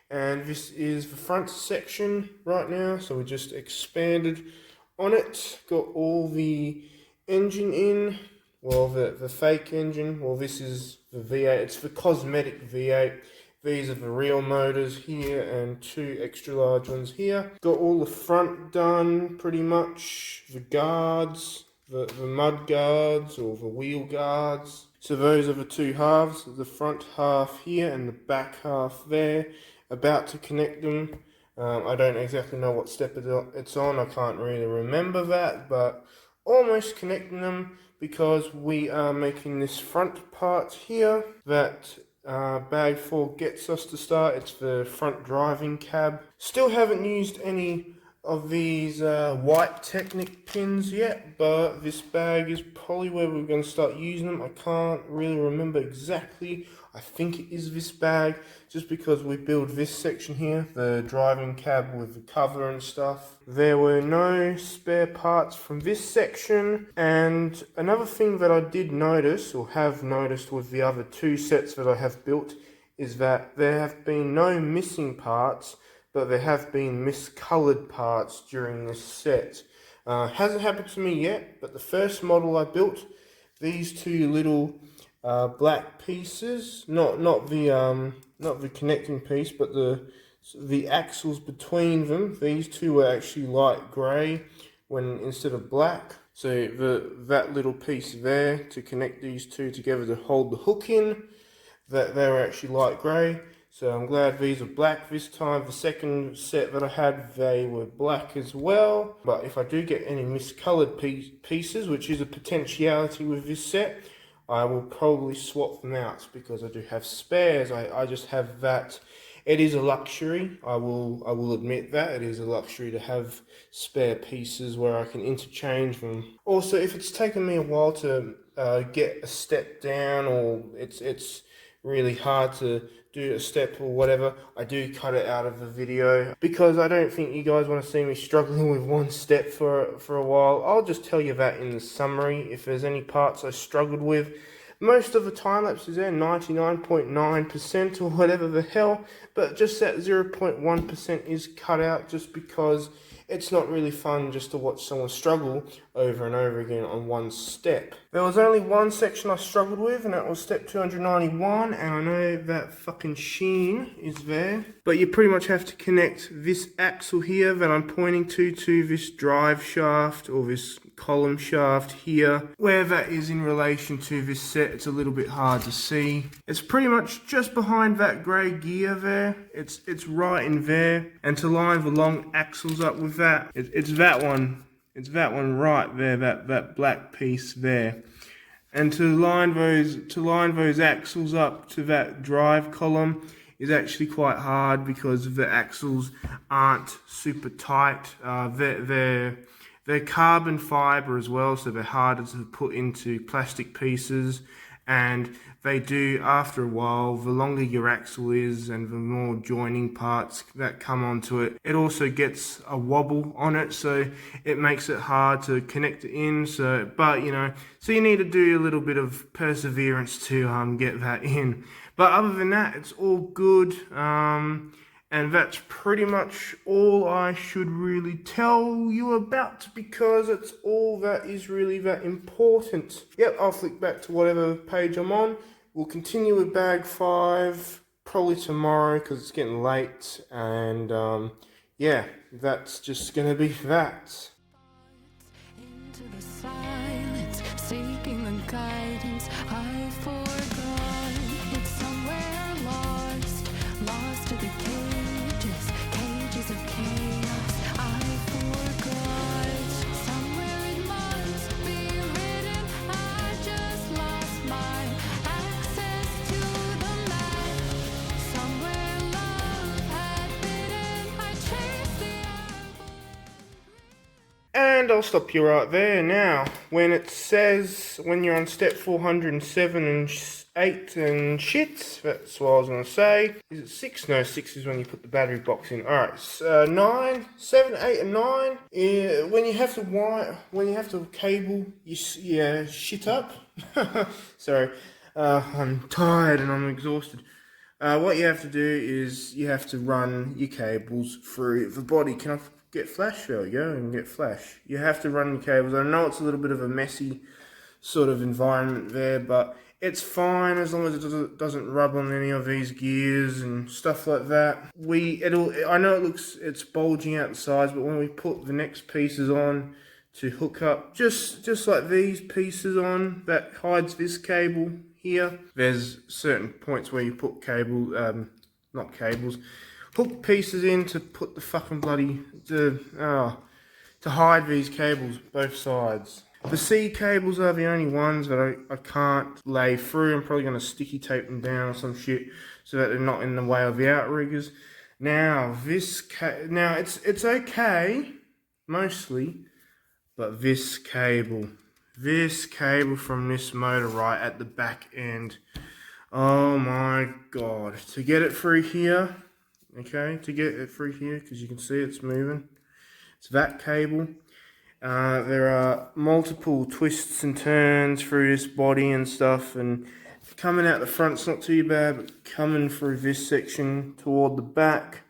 Speaker 1: And this is the front section right now, so we just expanded on it. Got all the engine in, well the fake engine, well this is the V8, it's the cosmetic V8. These are the real motors here, and 2 extra large ones here. Got all the front done pretty much, the guards, the mud guards or the wheel guards. So those are the 2 halves, the front half here and the back half there. About to connect them. I don't exactly know what step it's on, I can't really remember that, but almost connecting them, because we are making this front part here that bag 4 gets us to start. It's the front driving cab. Still haven't used any of these white Technic pins yet, but this bag is probably where we're going to start using them. I can't really remember exactly. I think it is this bag, just because we build this section here, the driving cab with the cover and stuff. There were no spare parts from this section, and another thing that I did notice, or have noticed with the other 2 sets that I have built, is that there have been no missing parts, but there have been miscolored parts during this set. Hasn't happened to me yet, but the first model I built, these 2 little black pieces, not the connecting piece, but the axles between them, these 2 were actually light grey when instead of black. So that little piece there to connect these 2 together to hold the hook in, that they were actually light grey. So I'm glad these are black this time. The second set that I had, they were black as well. But if I do get any miscoloured pieces, which is a potentiality with this set, I will probably swap them out, because I do have spares. I just have that. It is a luxury. I will admit that. It is a luxury to have spare pieces where I can interchange them. Also, if it's taken me a while to get a step down, or it's really hard to do a step or whatever, I do cut it out of the video, because I don't think you guys want to see me struggling with one step for a while. I'll just tell you that in the summary, if there's any parts I struggled with. Most of the time lapses there, 99.9% or whatever the hell, but just that 0.1% is cut out, just because it's not really fun just to watch someone struggle over and over again on one step. There was only one section I struggled with, and that was step 291, and I know that fucking sheen is there. But you pretty much have to connect this axle here that I'm pointing to this drive shaft, or this column shaft here. Where that is in relation to this set, it's a little bit hard to see. It's pretty much just behind that grey gear there. It's right in there. And to line the long axles up with that, it's that one. It's that one right there, that black piece there. And to line those axles up to that drive column is actually quite hard because the axles aren't super tight. They're carbon fibre as well, so they're harder to put into plastic pieces, and they do, after a while, the longer your axle is and the more joining parts that come onto it, it also gets a wobble on it, so it makes it hard to connect it in. So you need to do a little bit of perseverance to get that in. But other than that, it's all good. And that's pretty much all I should really tell you about, because it's all that is really that important. Yep, I'll flick back to whatever page I'm on. We'll continue with bag 5 probably tomorrow because it's getting late. And yeah, that's just going to be that.
Speaker 2: Into the silence, seeking the guidance I forgot. It's somewhere lost to the cages of chaos I forgot. Somewhere it must be written, I just lost my access to the map. Somewhere love had bidden, I chased the apple.
Speaker 1: And I'll stop you right there. Now, when it says, when you're on step 407 and 8 and shit, that's what I was going to say. Is it 6? No, 6 is when you put the battery box in. Alright, 9, 7, 8 and 9, when you have to cable your shit up, sorry, I'm tired and I'm exhausted. What you have to do is you have to run your cables through the body. Can I get flash? There we go, and get flash. You have to run your cables. I know it's a little bit of a messy sort of environment there, but it's fine as long as it doesn't rub on any of these gears and stuff like that. I know it's bulging out the sides, but when we put the next pieces on to hook up, just like these pieces on, that hides this cable here. There's certain points where you put hook pieces in to put the fucking to hide these cables, both sides. The C cables are the only ones that I can't lay through. I'm probably going to sticky tape them down or some shit so that they're not in the way of the outriggers. Now, it's okay, mostly, but this cable from this motor right at the back end, oh my god, to get it through here, okay, because you can see it's moving, it's that cable. There are multiple twists and turns through this body and stuff, and coming out the front's not too bad, but coming through this section toward the back,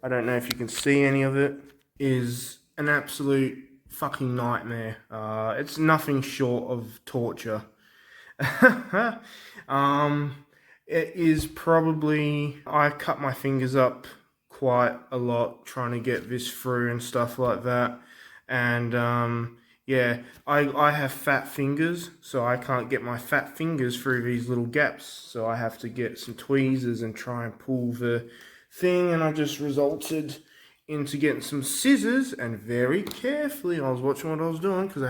Speaker 1: I don't know if you can see any of it, is an absolute fucking nightmare. It's nothing short of torture. It is probably, I cut my fingers up quite a lot trying to get this through and stuff like that. And yeah, I have fat fingers, so I can't get my fat fingers through these little gaps, so I have to get some tweezers and try and pull the thing, and I just resulted into getting some scissors, and very carefully, I was watching what I was doing because I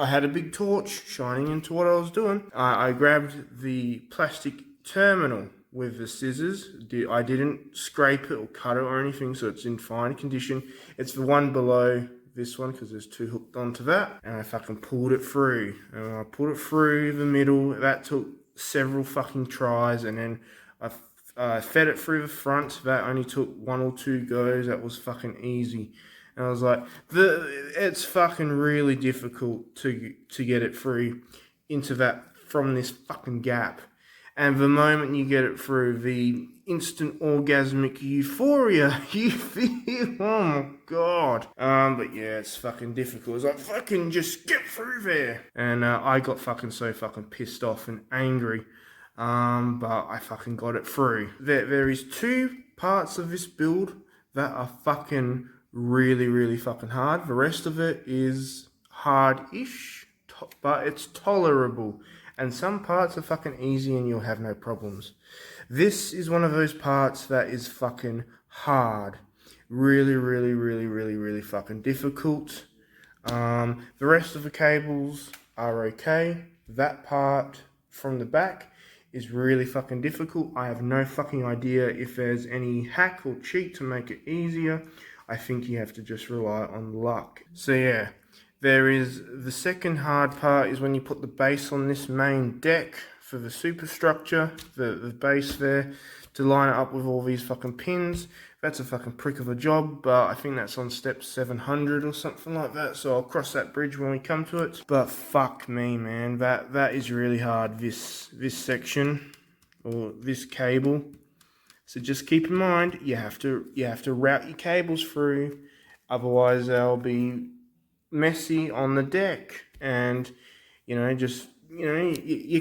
Speaker 1: had a big torch shining into what I was doing. I grabbed the plastic terminal with the scissors. I didn't scrape it or cut it or anything, so it's in fine condition. It's the one below this one because there's two hooked onto that, and I fucking pulled it through. And I pulled it through the middle. That took several fucking tries, and then I fed it through the front. That only took 1 or 2 goes. That was fucking easy. And I was like, it's fucking really difficult to get it through into that from this fucking gap. And the moment you get it through, instant orgasmic euphoria. You feel, oh my god. But yeah, it's fucking difficult. It's like, fucking just get through there. And I got fucking so fucking pissed off and angry. But I fucking got it through. There is two parts of this build that are fucking really fucking hard. The rest of it is hard-ish, but it's tolerable. And some parts are fucking easy and you'll have no problems. This is one of those parts that is fucking hard. Really fucking difficult. The rest of the cables are okay. That part from the back is really fucking difficult. I have no fucking idea if there's any hack or cheat to make it easier. I think you have to just rely on luck. So yeah, there is the second hard part is when you put the base on this main deck for the superstructure, the base there, to line it up with all these fucking pins. That's a fucking prick of a job, but I think that's on step 700 or something like that, so I'll cross that bridge when we come to it. But fuck me, man, that is really hard, this section, or this cable. So just keep in mind, you have to route your cables through, otherwise they'll be messy on the deck. And you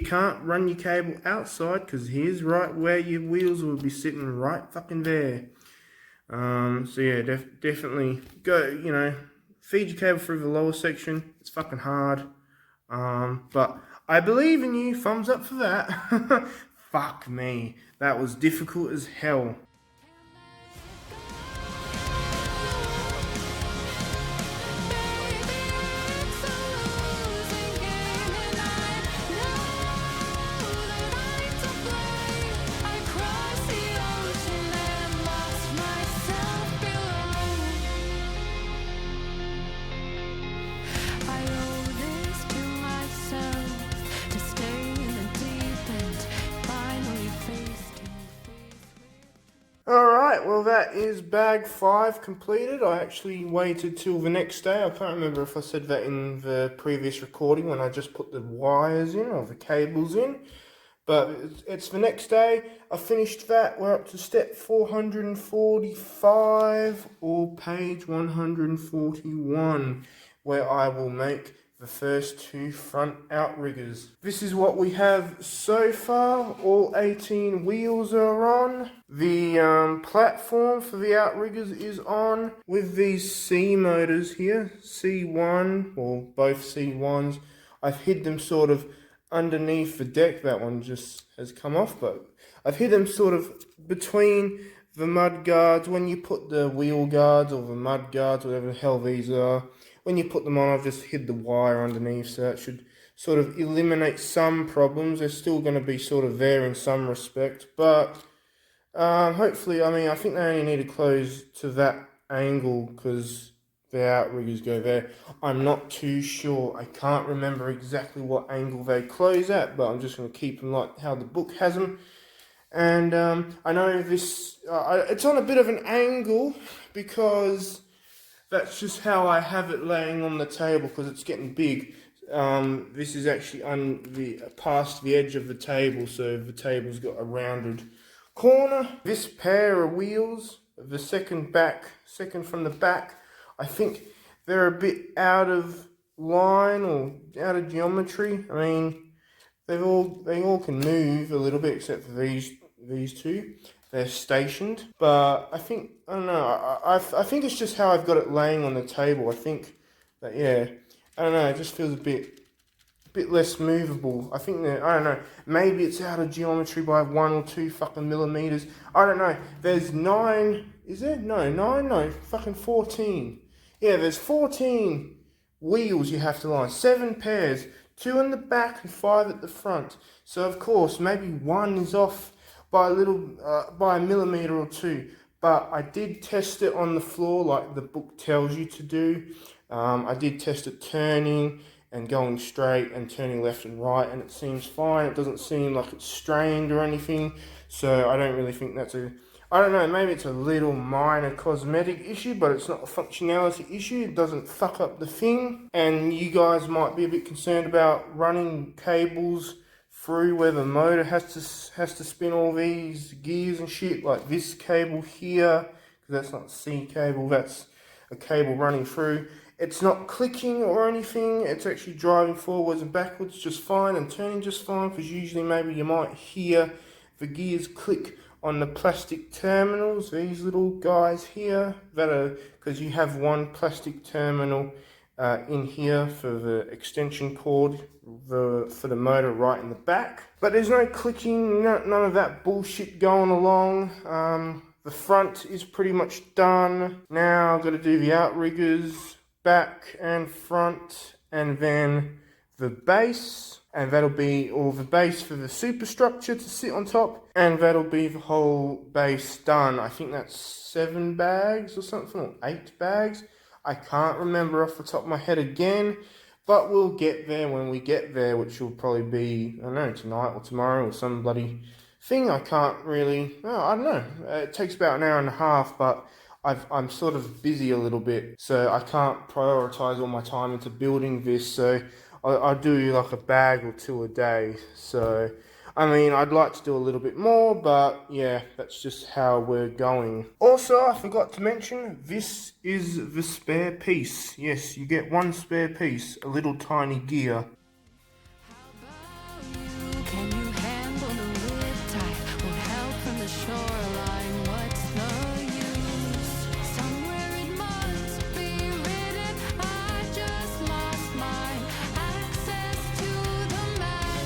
Speaker 1: can't run your cable outside, because here's right where your wheels will be sitting, right fucking there. So yeah, definitely go, feed your cable through the lower section. It's fucking hard. But I believe in you. Thumbs up for that. Fuck me. That was difficult as hell. Alright, well that is bag 5 completed. I actually waited till the next day. I can't remember if I said that in the previous recording when I just put the wires in or the cables in. But it's the next day. I finished that. We're up to step 445 or page 141, where I will make the first 2 front outriggers. This is what we have so far. All 18 wheels are on. The platform for the outriggers is on with these C motors here, C1 or both C1s. I've hid them sort of underneath the deck. That one just has come off, but I've hid them sort of between the mud guards. When you put the wheel guards or the mud guards, whatever the hell these are, when you put them on, I've just hid the wire underneath, so that should sort of eliminate some problems. They're still going to be sort of there in some respect, but hopefully, I think they only need to close to that angle because the outriggers go there. I'm not too sure. I can't remember exactly what angle they close at, but I'm just going to keep them like how the book has them. And I know this, it's on a bit of an angle because that's just how I have it laying on the table because it's getting big. This is actually past the edge of the table, so the table's got a rounded corner. This pair of wheels, the second from the back, I think they're a bit out of line or out of geometry. I mean, they all can move a little bit except for these two. They're stationed, but I don't know. I think it's just how I've got it laying on the table. I think that, yeah, I don't know. It just feels a bit less movable. I think that, I don't know. Maybe it's out of geometry by 1 or 2 fucking millimeters. I don't know. There's 9. Is there? No, 9. No, fucking 14. Yeah, there's 14 wheels you have to line. 7 pairs. 2 in the back and 5 at the front. So of course, maybe 1 is off by a millimeter or 2, but I did test it on the floor like the book tells you to do. I did test it turning and going straight and turning left and right, and it seems fine. It doesn't seem like it's strained or anything, so I don't really think that's I don't know, maybe it's a little minor cosmetic issue, but it's not a functionality issue. It doesn't fuck up the thing, and you guys might be a bit concerned about running cables through where the motor has to spin all these gears and shit, like this cable here, because that's not C cable, that's a cable running through. It's not clicking or anything, it's actually driving forwards and backwards just fine and turning just fine, because usually maybe you might hear the gears click on the plastic terminals, these little guys here, that are, because you have one plastic terminal in here for the extension cord for the motor right in the back. But there's no clicking, none of that bullshit going along. The front is pretty much done. Now I've got to do the outriggers, back and front, and then the base. And that'll be all the base for the superstructure to sit on top, and that'll be the whole base done. I think that's 7 bags or something, or 8 bags. I can't remember off the top of my head again, but we'll get there when we get there, which will probably be, I don't know, tonight or tomorrow or some bloody thing. I can't really, I don't know. It takes about an hour and a half, but I'm sort of busy a little bit, so I can't prioritize all my time into building this, so I do like a bag or 2 a day. So, I mean, I'd like to do a little bit more, but yeah, that's just how we're going. Also, I forgot to mention, this is the spare piece. Yes, you get 1 spare piece, a little tiny gear.
Speaker 2: Can you handle the riptide? Won't help from the shoreline. What's the use? Somewhere it must be written. I just lost mine. Access to the map.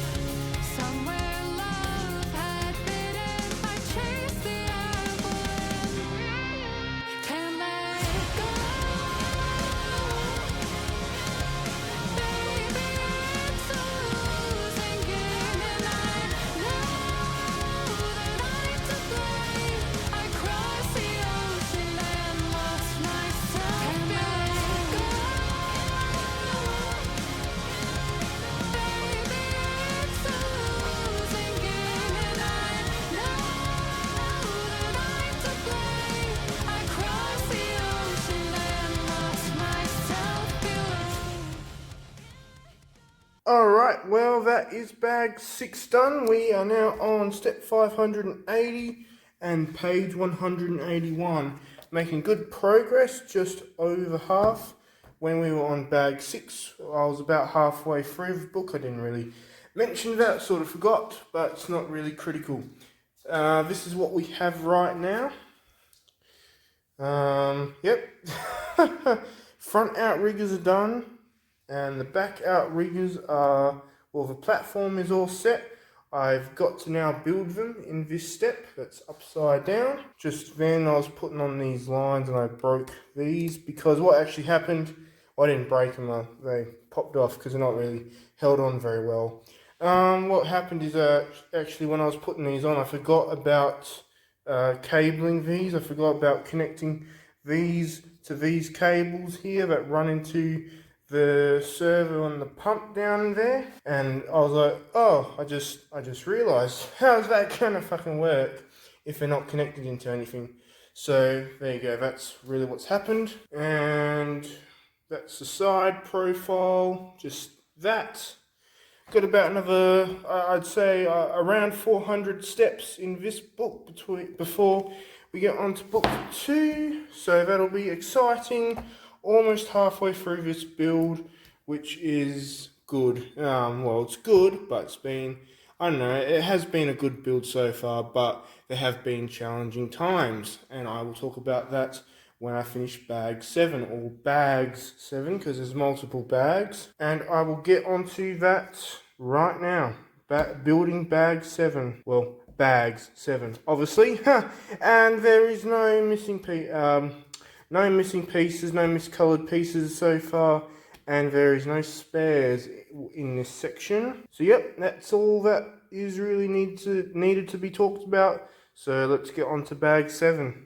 Speaker 2: Somewhere love had bitten. I chased the apple. Can't let go. Baby, it's a losing game, and I know that I'm to blame. I crossed the ocean and lost myself. Can't let go. Baby, it's a losing game, and I know that I'm to blame. I crossed the ocean and lost myself below.
Speaker 1: Alright, well that is bag 6 done. We are now on step 580 and page 181. Making good progress, just over half. When we were on bag 6, I was about halfway through the book. I didn't really mention that, sort of forgot, but it's not really critical. This is what we have right now. Yep. Front outriggers are done. And the back outriggers are, well, the platform is all set. I've got to now build them in this step that's upside down. Just then I was putting on these lines and I broke these, because what actually happened, well, I didn't break them, they popped off because they're not really held on very well. What happened is actually when I was putting these on, I forgot about cabling these. I forgot about connecting these to these cables here that run into the servo and the pump down there, and I was like, oh, I just realized, how's that gonna fucking work if they're not connected into anything? So there you go, that's really what's happened. And that's the side profile, just that. Got about another, I'd say around 400 steps in this book before we get on to book 2, so that'll be exciting. Almost halfway through this build, which is good. Well, it's good, but it's been, I don't know, it has been a good build so far, but there have been challenging times, and I will talk about that when I finish bag 7, or bags 7, because there's multiple bags, and I will get onto that right now. Building bag 7, well, bags 7, obviously, and there is no missing no missing pieces, no miscoloured pieces so far, and there is no spares in this section. So yep, that's all that is really needed to be talked about. So let's get on to bag 7.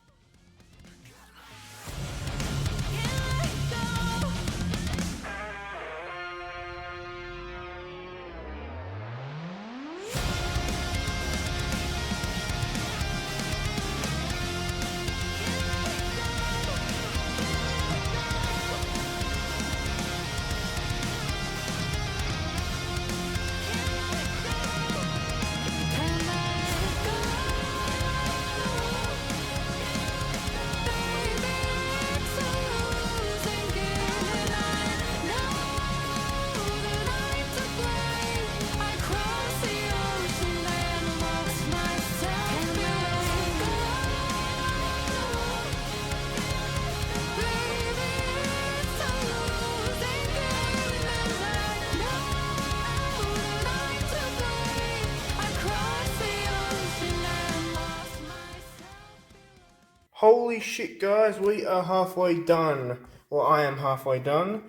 Speaker 1: shit guys, we are halfway done. Well, I am halfway done.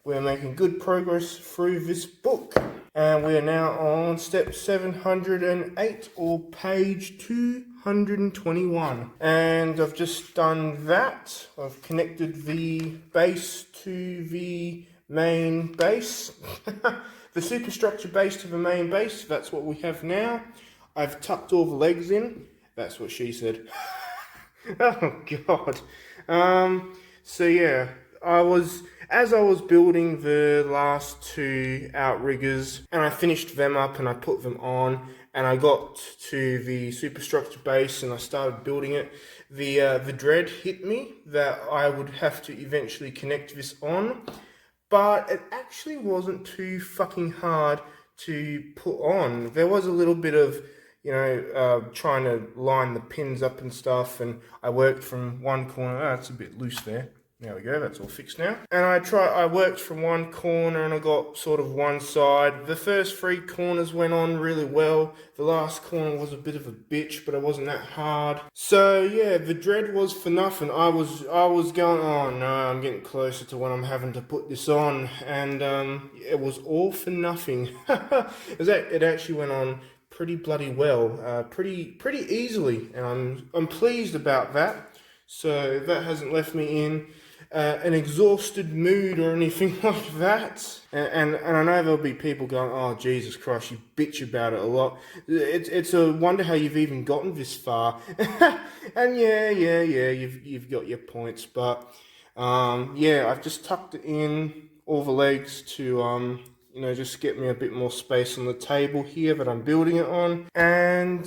Speaker 1: We're making good progress through this book. And we are now on step 708 or page 221. And I've just done that. I've connected the base to the main base. The superstructure base to the main base. That's what we have now. I've tucked all the legs in. That's what she said. Oh god. So yeah, as I was building the last two outriggers, and I finished them up and I put them on, and I got to the superstructure base and I started building it. The dread hit me that I would have to eventually connect this on, but it actually wasn't too fucking hard to put on. There was a little bit of trying to line the pins up and stuff, and I worked from one corner. Oh, it's a bit loose there. There we go, that's all fixed now. And I worked from one corner and I got sort of one side. The first three corners went on really well. The last corner was a bit of a bitch, but it wasn't that hard. So yeah, the dread was for nothing. I was going, oh no, I'm getting closer to when I'm having to put this on. And it was all for nothing. It actually went on pretty bloody well, pretty easily, and I'm pleased about that. So that hasn't left me in an exhausted mood or anything like that. And I know there'll be people going, oh Jesus Christ, you bitch about it a lot. It's a wonder how you've even gotten this far. And yeah, you've got your points, but yeah, I've just tucked it in all the legs to just get me a bit more space on the table here that I'm building it on. And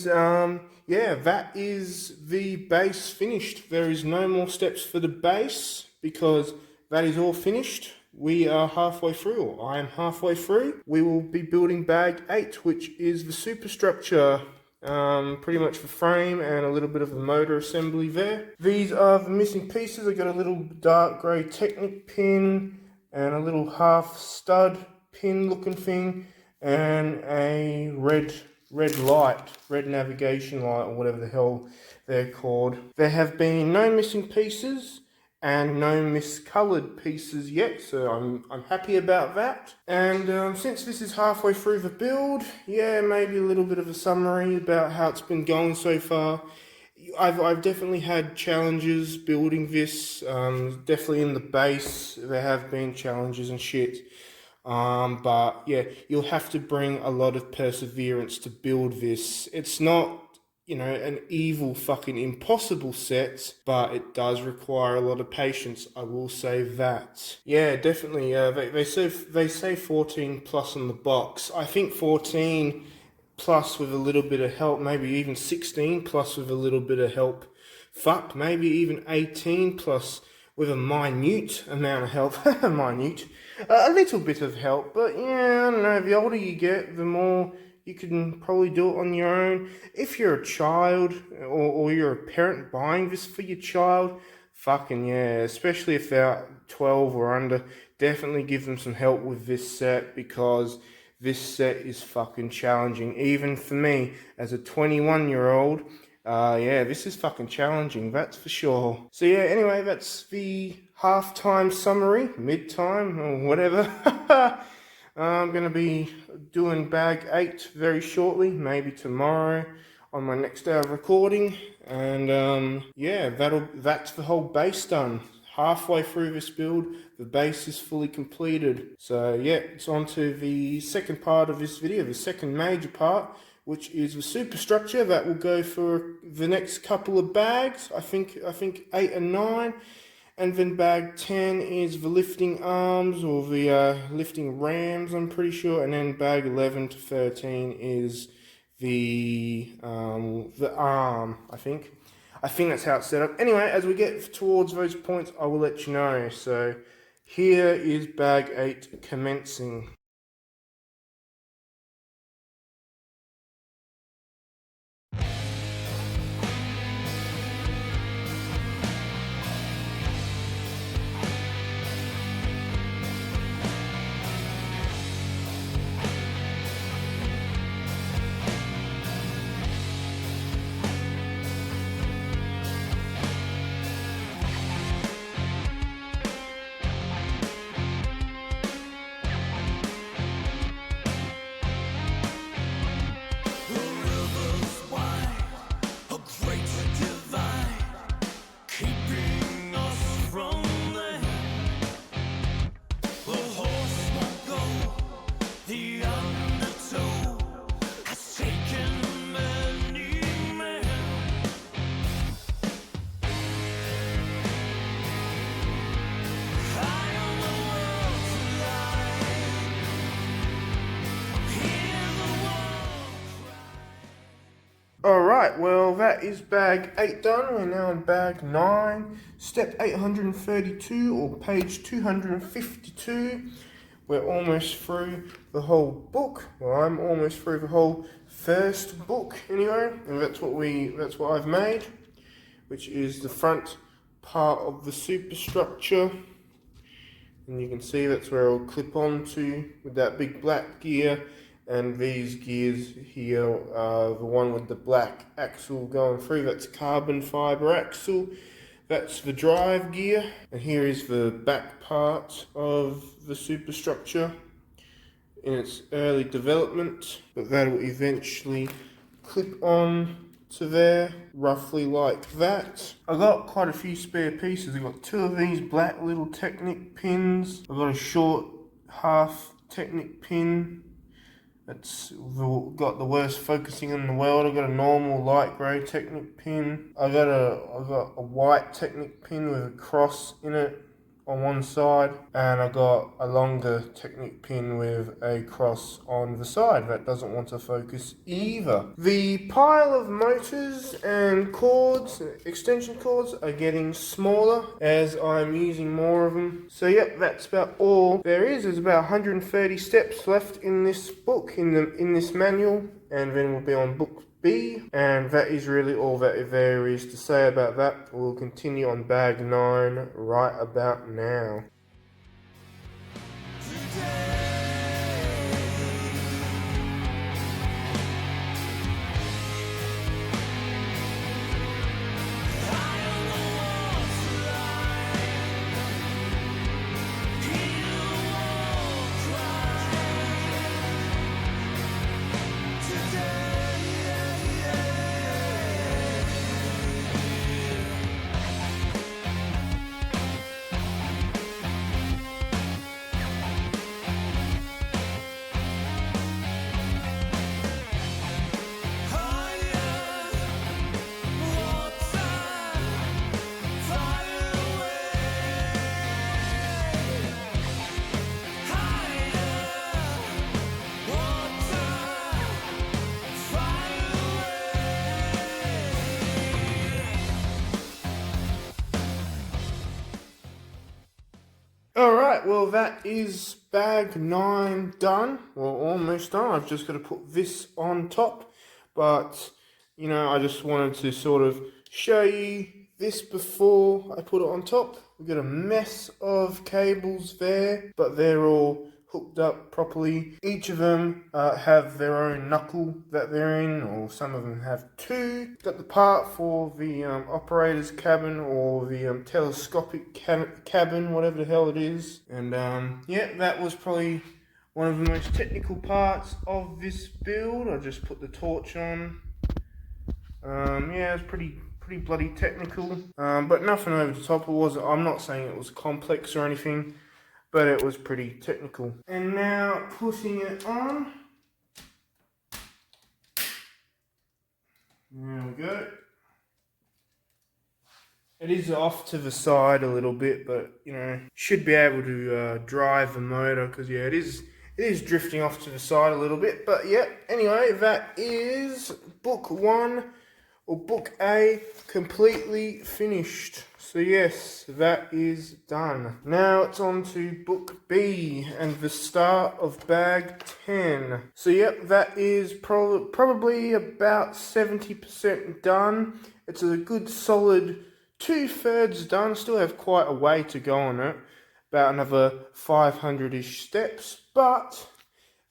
Speaker 1: yeah, that is the base finished. There is no more steps for the base because that is all finished. We are halfway through, or I am halfway through. We will be building bag 8, which is the superstructure. Pretty much the frame and a little bit of the motor assembly there. These are the missing pieces. I got a little dark grey Technic pin and a little half stud pin looking thing and a red navigation light, or whatever the hell they're called. There have been no missing pieces and no miscoloured pieces yet, so I'm happy about that. And since this is halfway through the build, yeah, maybe a little bit of a summary about how it's been going so far. I've definitely had challenges building this, definitely in the base there have been challenges and shit. But yeah, you'll have to bring a lot of perseverance to build this. It's not, an evil fucking impossible set, but it does require a lot of patience. I will say that. Yeah, definitely. They say 14 plus on the box. I think 14 plus with a little bit of help, maybe even 16 plus with a little bit of help. Fuck, maybe even 18 plus with a minute amount of help. Minute. A little bit of help, but yeah, I don't know, the older you get, the more you can probably do it on your own. If you're a child, or you're a parent buying this for your child, fucking yeah, especially if they're 12 or under, definitely give them some help with this set, because this set is fucking challenging. Even for me, as a 21-year-old, yeah, this is fucking challenging, that's for sure. So yeah, anyway, that's the half-time summary, mid-time, or whatever. I'm going to be doing bag 8 very shortly, maybe tomorrow on my next day of recording. And yeah, that's the whole base done. Halfway through this build, the base is fully completed. So yeah, it's on to the second part of this video, the second major part, which is the superstructure. That will go for the next couple of bags, I think 8 and 9. And then bag 10 is the lifting arms, or the lifting rams, I'm pretty sure. And then bag 11 to 13 is the arm, I think. I think that's how it's set up. Anyway, as we get towards those points, I will let you know. So here is bag 8 commencing. Alright, well that is bag 8 done. We're now in bag 9, step 832 or page 252. We're almost through the whole book. Well, I'm almost through the whole first book anyway, and that's what I've made, which is the front part of the superstructure. And you can see that's where I'll clip on to with that big black gear, and these gears here, the one with the black axle going through, that's carbon fibre axle. That's the drive gear, and here is the back part of the superstructure in its early development, but that will eventually clip on to there, roughly like that. I got quite a few spare pieces. I got 2 of these black little Technic pins. I got a short half Technic pin that's got the worst focusing in the world. I got a normal light grey Technic pin. I got a white Technic pin with a cross in it on one side, and I got a longer Technic pin with a cross on the side that doesn't want to focus either. The pile of motors and cords, extension cords, are getting smaller as I'm using more of them. So yep, that's about all there is. There's about 130 steps left in this book, in this manual, and then we'll be on book B, and that is really all that there is to say about that. We'll continue on bag 9 right about now. Alright, well that is bag 9 done. Well, almost done. I've just got to put this on top. But, you know, I just wanted to sort of show you this before I put it on top. We've got a mess of cables there, but they're all hooked up properly. Each of them have their own knuckle that they're in, or some of them have 2. Got the part for the operator's cabin, or the telescopic cabin, whatever the hell it is. And yeah, that was probably one of the most technical parts of this build. I just put the torch on. Yeah, it's pretty bloody technical, but nothing over the top. I'm not saying it was complex or anything, but it was pretty technical. And now putting it on. There we go. It is off to the side a little bit, but you know, should be able to drive the motor, because yeah, it is drifting off to the side a little bit. But yeah, anyway, that is book 1, or book A, completely finished. So yes, that is done. Now it's on to book B and the start of bag 10. So yep, that is probably about 70% done. It's a good solid 2/3 done. Still have quite a way to go on it. About another 500-ish steps, but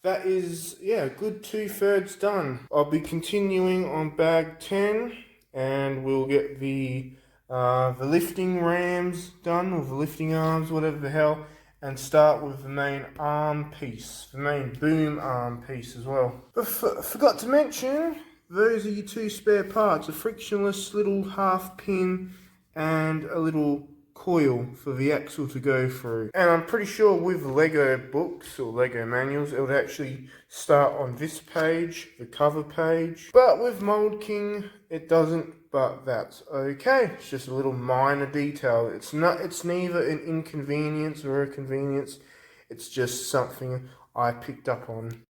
Speaker 1: that is, yeah, a good 2/3 done. I'll be continuing on bag 10, and we'll get the lifting rams done, or the lifting arms, whatever the hell, and start with the main arm piece, the main boom arm piece as well. But forgot to mention, those are your 2 spare parts, a frictionless little half pin and a little coil for the axle to go through. And I'm pretty sure with Lego books or Lego manuals, it would actually start on this page, the cover page. But with Mould King, it doesn't, but that's okay. It's just a little minor detail. It's neither an inconvenience or a convenience. It's just something I picked up on.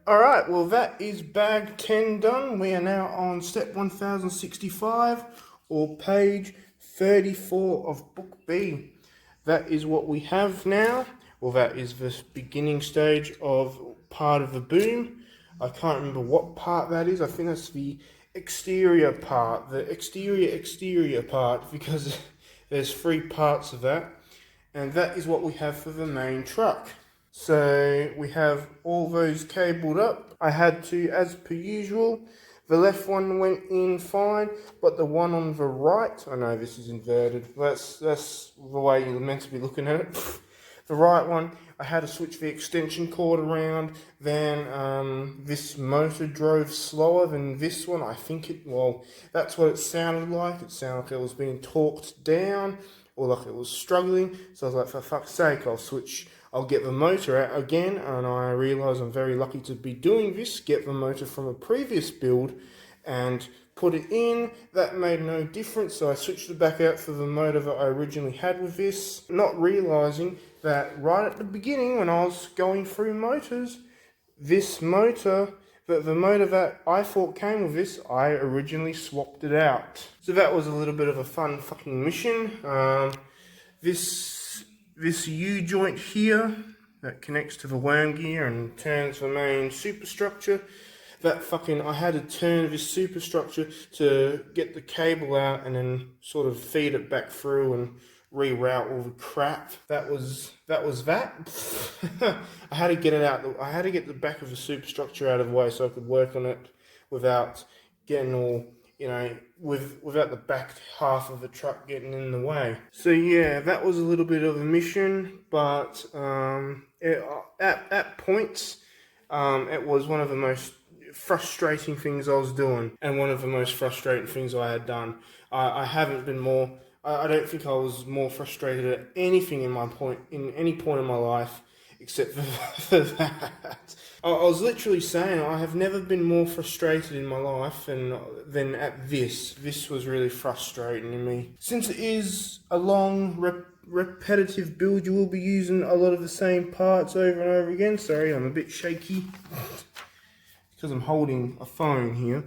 Speaker 1: Alright, well that is bag 10 done. We are now on step 1065 or page 34 of book B. That is what we have now. Well, that is the beginning stage of part of the boom. I can't remember what part that is. I think that's the exterior part, the exterior part, because there's 3 parts of that. And that is what we have for the main truck. So we have all those cabled up. I had to, as per usual, the left one went in fine, but the one on the right, I know this is inverted, that's the way you're meant to be looking at it. The right one, I had to switch the extension cord around, then this motor drove slower than this one. I think that's what it sounded like. It sounded like it was being torqued down, or like it was struggling. So I was like, for fuck's sake, I'll get the motor out again, and I realise I'm very lucky to be doing this, get the motor from a previous build and put it in. That made no difference, so I switched it back out for the motor that I originally had with this, not realising that right at the beginning when I was going through motors, this motor, the motor that I thought came with this, I originally swapped it out. So that was a little bit of a fun fucking mission. This U-joint here that connects to the worm gear and turns the main superstructure, I had to turn this superstructure to get the cable out and then sort of feed it back through and reroute all the crap. That was that. I had to get it out. I had to get the back of the superstructure out of the way so I could work on it without getting all, without the back half of the truck getting in the way. So yeah, that was a little bit of a mission, but at points, it was one of the most frustrating things I was doing, and one of the most frustrating things I had done. I haven't been more. I don't think I was more frustrated at anything in any point in my life except for that. I was literally saying I have never been more frustrated in my life than at this. This was really frustrating to me. Since it is a long, repetitive build, you will be using a lot of the same parts over and over again. Sorry, I'm a bit shaky because I'm holding a phone here.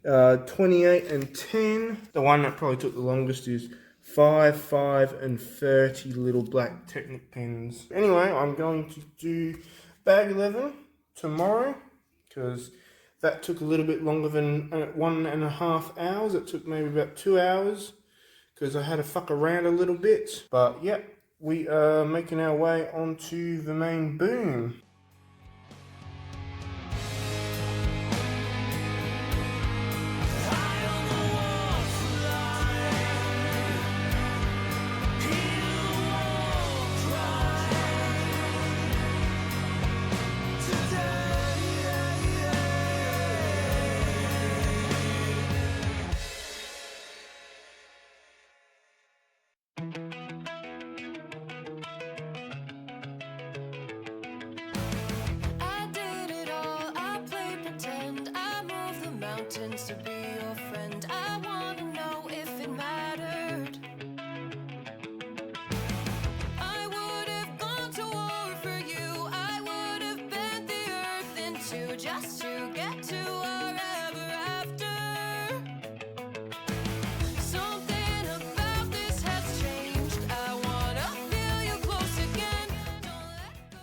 Speaker 1: 28 and 10. The one that probably took the longest is 5, 5, and 30 little black Technic pins. Anyway, I'm going to do bag 11 tomorrow because that took a little bit longer than 1.5 hours. It took maybe about 2 hours because I had to fuck around a little bit. But yeah, we are making our way onto the main boom.
Speaker 2: I did it all, I played pretend, I moved the mountains to be your friend. I wanna know if it mattered. I would have gone to war for you, I would have bent the earth in two just to get to our ever after. Something about this has changed, I wanna feel you close again. Don't let go.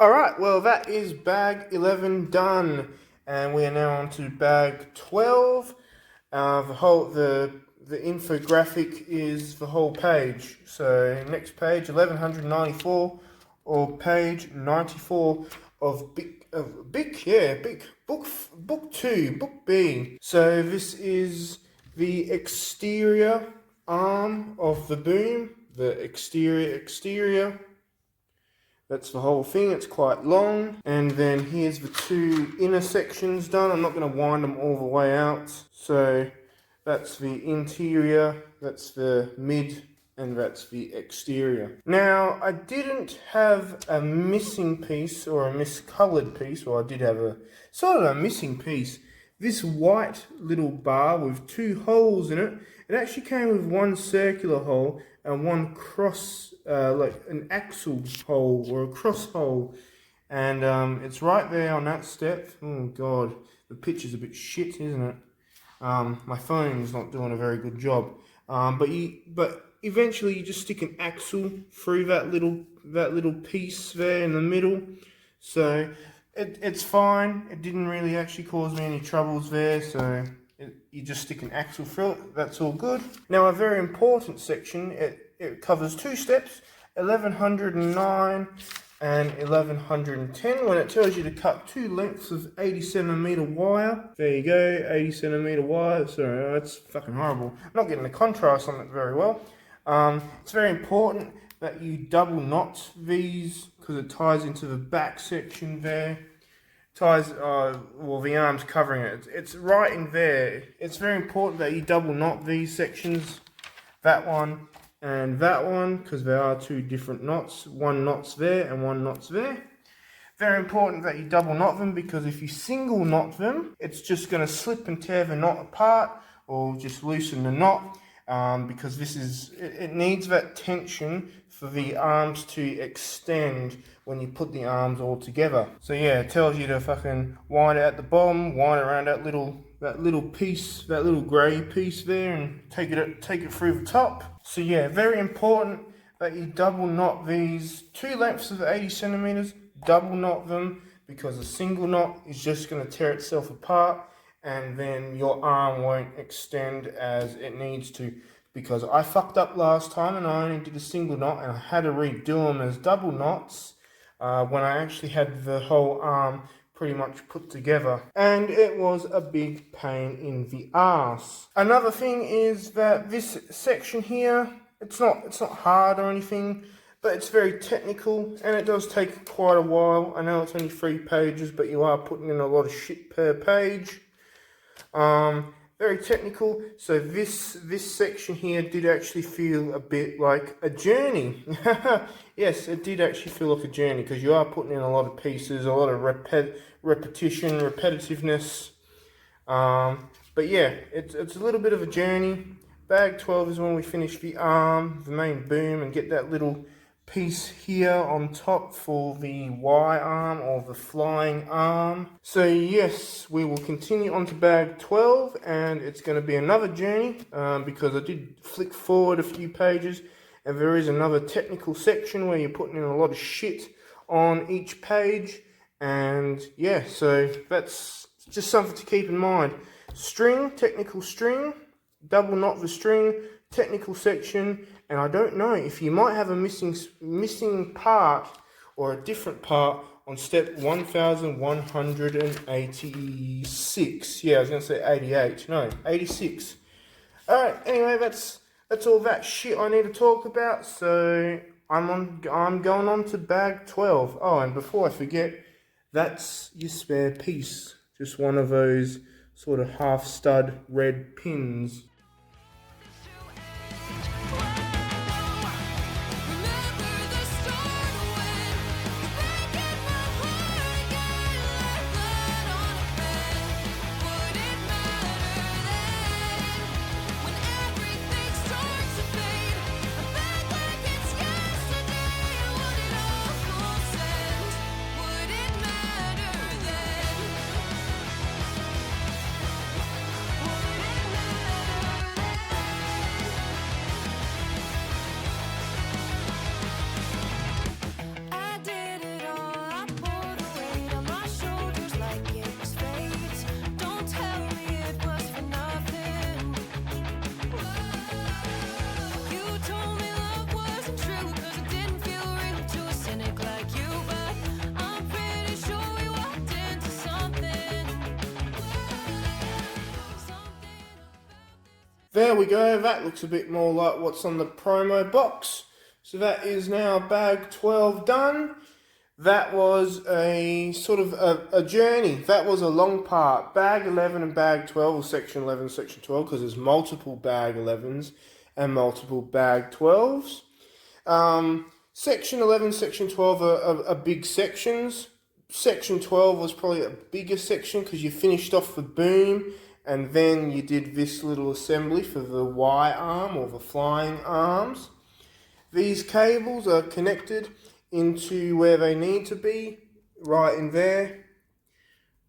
Speaker 1: Alright, well that is bag 11 done, and we are now on to bag 12. The infographic is the whole page. So next page, 1194, or page 94 of book 2, book B. So this is the exterior arm of the boom, the exterior. That's the whole thing. It's quite long. And then here's the 2 inner sections done. I'm not going to wind them all the way out. So that's the interior, that's the mid, and that's the exterior. Now, I didn't have a missing piece or a miscoloured piece, or I did have a sort of a missing piece. This white little bar with 2 holes in it, it actually came with 1 circular hole and 1 cross, like an axle hole or a cross hole. and it's right there on that step. Oh god, the picture's a bit shit, isn't it? My phone's not doing a very good job. But eventually you just stick an axle through that little piece there in the middle. So it's fine. It didn't really actually cause me any troubles there. So you just stick an axle through it. That's all good. Now a very important section. It covers two steps, 1109 and 1110, when it tells you to cut two lengths of 80cm wire. There you go, 80cm wire. Sorry, that's fucking horrible. I'm not getting the contrast on it very well. It's very important that you double knot these because it ties into the back section there. Ties, well, the arm's covering it. It's right in there. It's very important that you double knot these sections, that one and that one, because there are two different knots. One knot's there and one knot's there. Very important that you double knot them, because if you single knot them, it's just going to slip and tear the knot apart, or just loosen the knot, because it needs that tension for the arms to extend when you put the arms all together. So yeah, it tells you to fucking wind it at the bottom, wind it around that little piece, that little grey piece there, and take it through the top. So yeah, very important that you double knot these two lengths of 80cm, double knot them, because a single knot is just going to tear itself apart, and then your arm won't extend as it needs to. Because I fucked up last time and I only did a single knot, and I had to redo them as double knots when I actually had the whole arm pretty much put together, and it was a big pain in the arse. Another thing is that this section here, it's not hard or anything, but it's very technical, and it does take quite a while. I know it's only 3 pages, but you are putting in a lot of shit per page. Very technical. So this section here did actually feel a bit like a journey. Yes, it did actually feel like a journey, because you are putting in a lot of pieces, a lot of repetition, repetitiveness. But yeah, it's a little bit of a journey. Bag 12 is when we finish the arm, the main boom, and get that little piece here on top for the Y arm, or the flying arm. So yes, we will continue on to bag 12, and it's going to be another journey, because I did flick forward a few pages, and there is another technical section where you're putting in a lot of shit on each page. And yeah, so that's just something to keep in mind. String, technical string, double knot the string, technical section. And I don't know if you might have a missing part, or a different part, on step 1186. Yeah, I was going to say 88. No, 86. Alright, anyway, that's all that shit I need to talk about. So I'm going on to bag 12. Oh, and before I forget, that's your spare piece. Just one of those sort of half stud red pins. There we go, that looks a bit more like what's on the promo box. So that is now bag 12 done. That was a sort of a journey. That was a long part. Bag 11 and bag 12, or section 11 and section 12, because there's multiple bag 11s and multiple bag 12s. Section 11, section 12 are big sections. Section 12 was probably a bigger section because you finished off the boom, and then you did this little assembly for the Y arm, or the flying arms. These cables are connected into where they need to be right in there.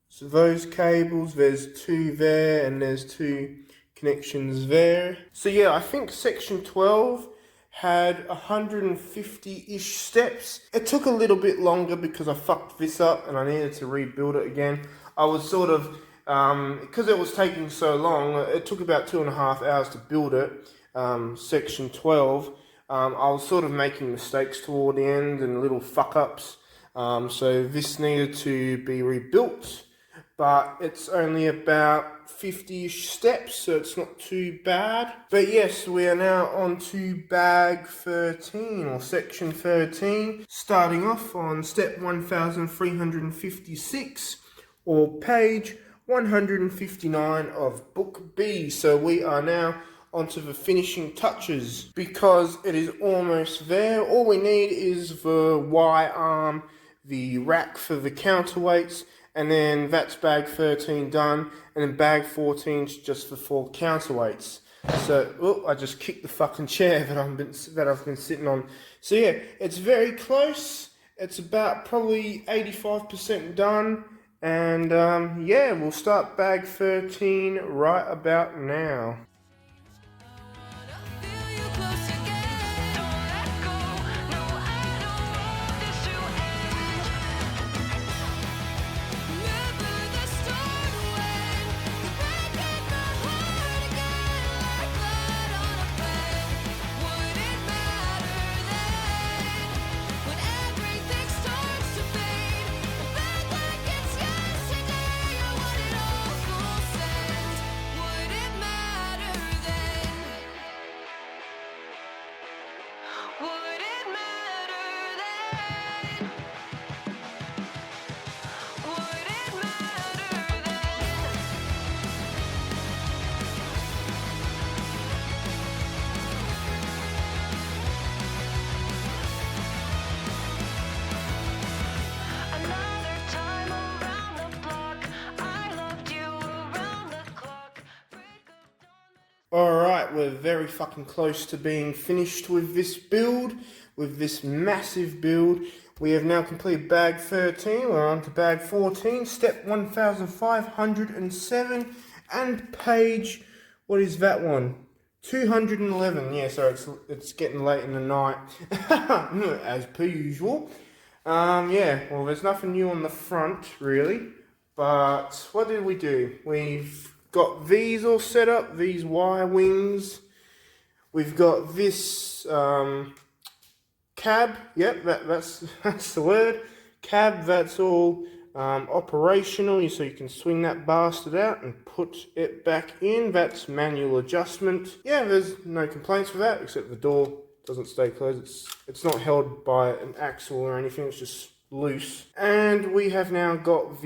Speaker 1: So those cables, there's two there and there's two connections there. So yeah, I think section 12 had 150-ish steps. It took a little bit longer because I fucked this up and I needed to rebuild it again. I was sort of, because it was taking so long, it took about 2.5 hours to build it, section 12. I was sort of making mistakes toward the end and little fuck-ups. So this needed to be rebuilt, but it's only about 50-ish steps, so it's not too bad. But yes, we are now on to bag 13, or section 13, starting off on step 1356, or page 159 of book B. So we are now onto the finishing touches, because it is almost there. All we need is the Y arm, the rack for the counterweights, and then that's bag 13 done, and then bag 14 is just for 4 counterweights. So, oh, I just kicked the fucking chair that I've been sitting on. So yeah, it's very close. It's about probably 85% done, and yeah, we'll start bag 13 right about now. Alright, we're very fucking close to being finished with this build, with this massive build. We have now completed bag 13, we're on to bag 14, step 1507, and page, what is that one? 211, yeah, sorry, it's getting late in the night, as per usual. Yeah, well, there's nothing new on the front, really, but what did we do? We've got these all set up, these wire wings. We've got this cab, yep, that's the word, cab, that's all operational, so you can swing that bastard out and put it back in. That's manual adjustment. Yeah, there's no complaints with that, except the door doesn't stay closed. It's not held by an axle or anything, it's just loose. And we have now got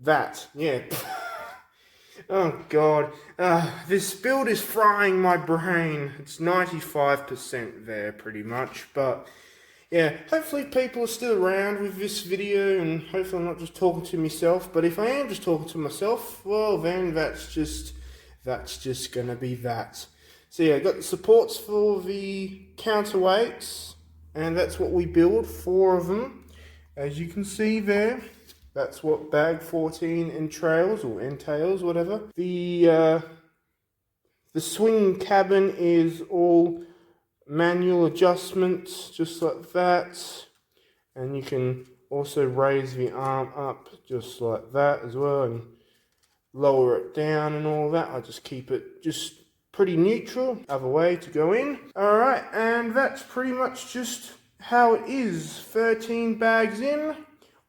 Speaker 1: that, yeah. Oh god, this build is frying my brain. It's 95% there pretty much, but yeah, hopefully people are still around with this video, and hopefully I'm not just talking to myself. But if I am just talking to myself, well then that's just gonna be that. So yeah, got the supports for the counterweights, and that's what we build, 4 of them, as you can see there. That's what bag 14 entails, whatever. The swing cabin is all manual adjustments, just like that. And you can also raise the arm up just like that as well, and lower it down and all that. I just keep it just pretty neutral, other way to go in. Alright, and that's pretty much just how it is. 13 bags in,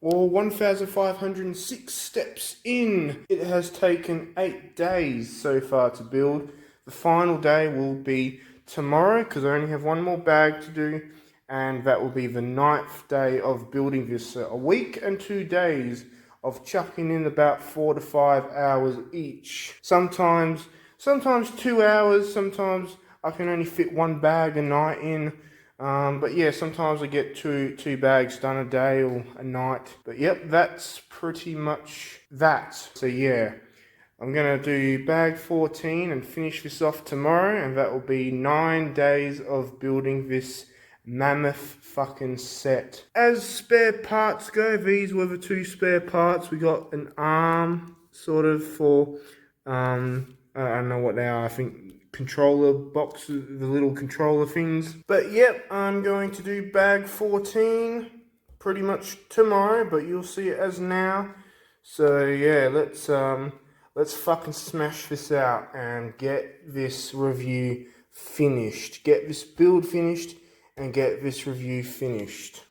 Speaker 1: or 1,506 steps in. It has taken 8 days so far to build. The final day will be tomorrow, because I only have one more bag to do, and that will be the 9th day of building this. A week and 2 days of chucking in about 4 to 5 hours each. Sometimes 2 hours, sometimes I can only fit 1 bag a night in. But yeah, sometimes I get two bags done a day or a night. But yep, that's pretty much that. So yeah, I'm going to do bag 14 and finish this off tomorrow, and that will be 9 days of building this mammoth fucking set. As spare parts go, these were the two spare parts. We got an arm sort of for, I don't know what they are, I think controller boxes, the little controller things. But yep, I'm going to do bag 14 pretty much tomorrow, but you'll see it as now. So yeah, let's fucking smash this out and get this review finished. Get this build finished and get this review finished.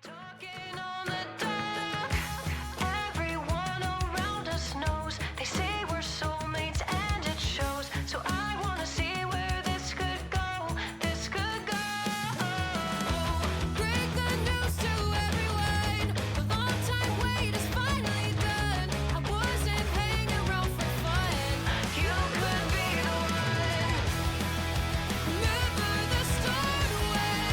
Speaker 2: Talking on the dock. Everyone around us knows. They say we're soulmates and it shows. So I wanna see where this could go. This could go. Break the news to everyone. The long time wait is finally done. I wasn't hanging around for fun. You could be the one. Remember the start when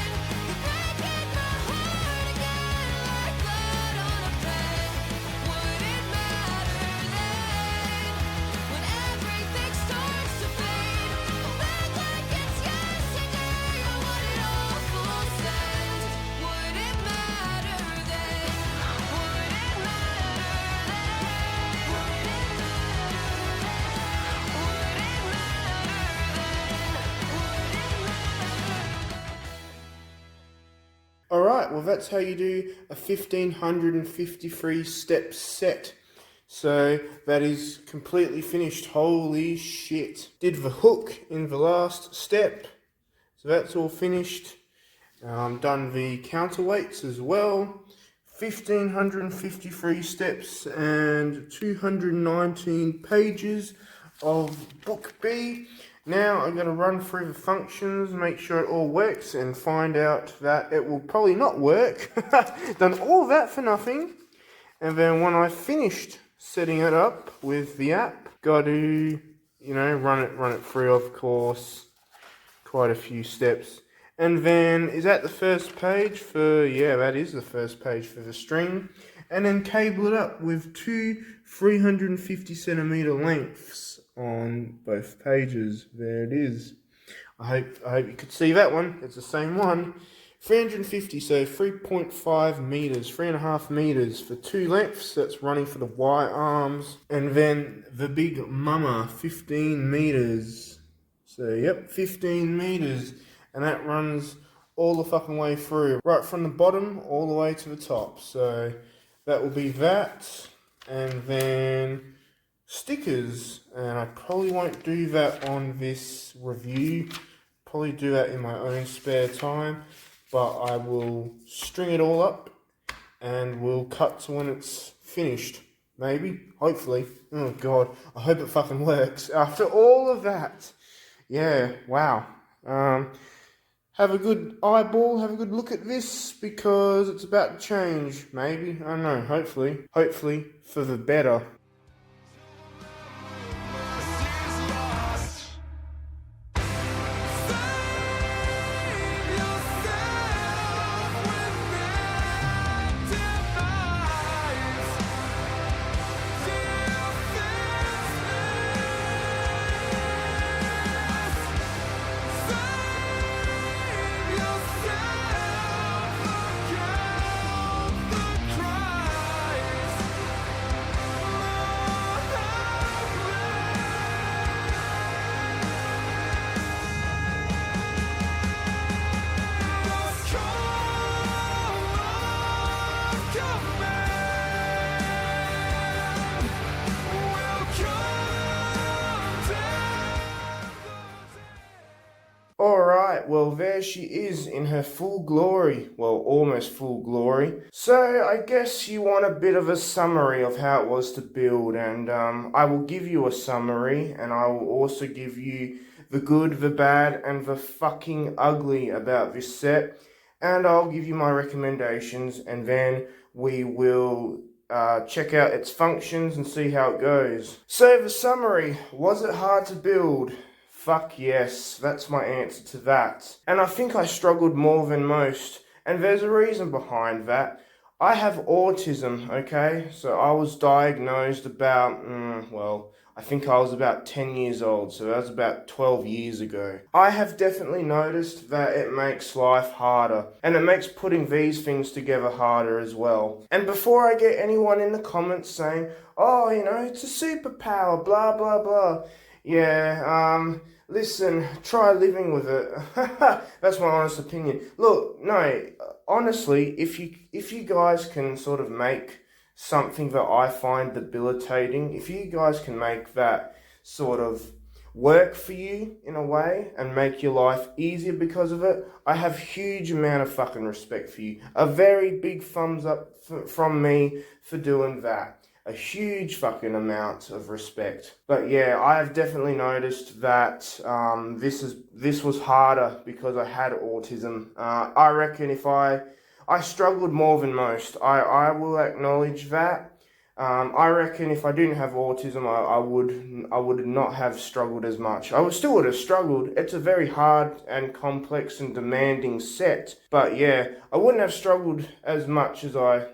Speaker 2: you break in my heart again like blood on a pen. Would it matter then when everything starts to fade? Back like it's yesterday. I want it all full send. Would it matter then? Would it matter then? Would it matter then? Would it matter then? Would it matter?
Speaker 1: Alright, well that's how you do a 1553 step set. So that is completely finished. Holy shit. Did the hook in the last step. So that's all finished. Done the counterweights as well. 1553 steps and 219 pages of book B. Now I'm going to run through the functions, make sure it all works, and find out that it will probably not work. Done all that for nothing. And then when I finished setting it up with the app, got to, run it through, of course, quite a few steps. And then is that the first page for, yeah, that is the first page for the string. And then cable it up with two 350 centimeter lengths on both pages. There it is. I hope you could see that one. It's the same one. 350, so 3.5 meters, 3.5 meters for two lengths. That's running for the Y arms. And then the big mama, 15 meters. So yep, 15 meters. And that runs all the fucking way through, right from the bottom all the way to the top. So that will be that. And then stickers, and I probably won't do that on this review, probably do that in my own spare time, but I will string it all up and we'll cut to when it's finished, maybe, hopefully. Oh god, I hope it fucking works after all of that. Yeah, wow. Have a good eyeball, have a good look at this, because it's about to change, maybe, I don't know, hopefully for the better. Alright, well there she is in her full glory, well almost full glory. So I guess you want a bit of a summary of how it was to build, and I will give you a summary, and I will also give you the good, the bad, and the fucking ugly about this set, and I'll give you my recommendations, and then we will check out its functions and see how it goes. So the summary, was it hard to build? Fuck yes, that's my answer to that. And I think I struggled more than most, and there's a reason behind that. I have autism, okay? So I was diagnosed about, I think I was about 10 years old, so that was about 12 years ago. I have definitely noticed that it makes life harder, and it makes putting these things together harder as well. And before I get anyone in the comments saying, oh, it's a superpower, blah, blah, blah. Yeah, listen, try living with it. That's my honest opinion. Look, no, honestly, if you guys can sort of make something that I find debilitating, if you guys can make that sort of work for you in a way and make your life easier because of it, I have huge amount of fucking respect for you. A very big thumbs up from me for doing that. A huge fucking amount of respect. But yeah, I have definitely noticed that this was harder because I had autism. I reckon if I struggled more than most. I will acknowledge that. I reckon if I didn't have autism, I would not have struggled as much. Still would have struggled. It's a very hard and complex and demanding set. But yeah, I wouldn't have struggled as much as I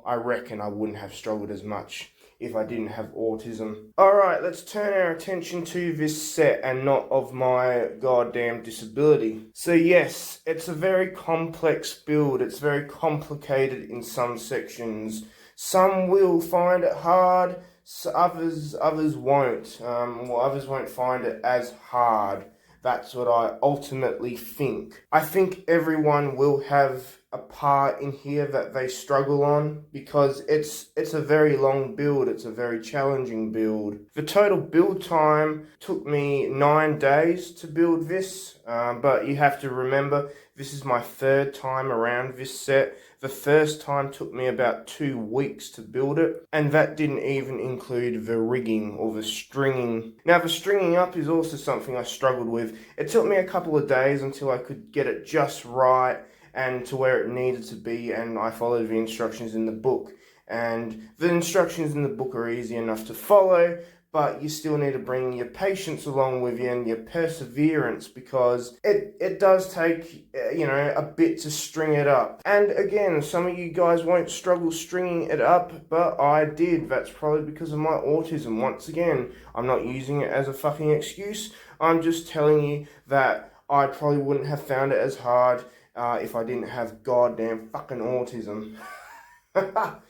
Speaker 1: reckon I wouldn't have struggled as much if I didn't have autism. Alright, let's turn our attention to this set and not of my goddamn disability. So yes, it's a very complex build. It's very complicated in some sections. Some will find it hard, so others won't. Others won't find it as hard. That's what I ultimately think. I think everyone will have a part in here that they struggle on because it's a very long build. It's a very challenging build. The total build time took me 9 days to build this, but you have to remember this is my third time around this set. The first time took me about 2 weeks to build it, and that didn't even include the rigging or the stringing. Now, the stringing up is also something I struggled with. It took me a couple of days until I could get it just right and to where it needed to be, and I followed the instructions in the book. And the instructions in the book are easy enough to follow, but you still need to bring your patience along with you and your perseverance because it does take, a bit to string it up. And again, some of you guys won't struggle stringing it up, but I did. That's probably because of my autism. Once again, I'm not using it as a fucking excuse. I'm just telling you that I probably wouldn't have found it as hard if I didn't have goddamn fucking autism.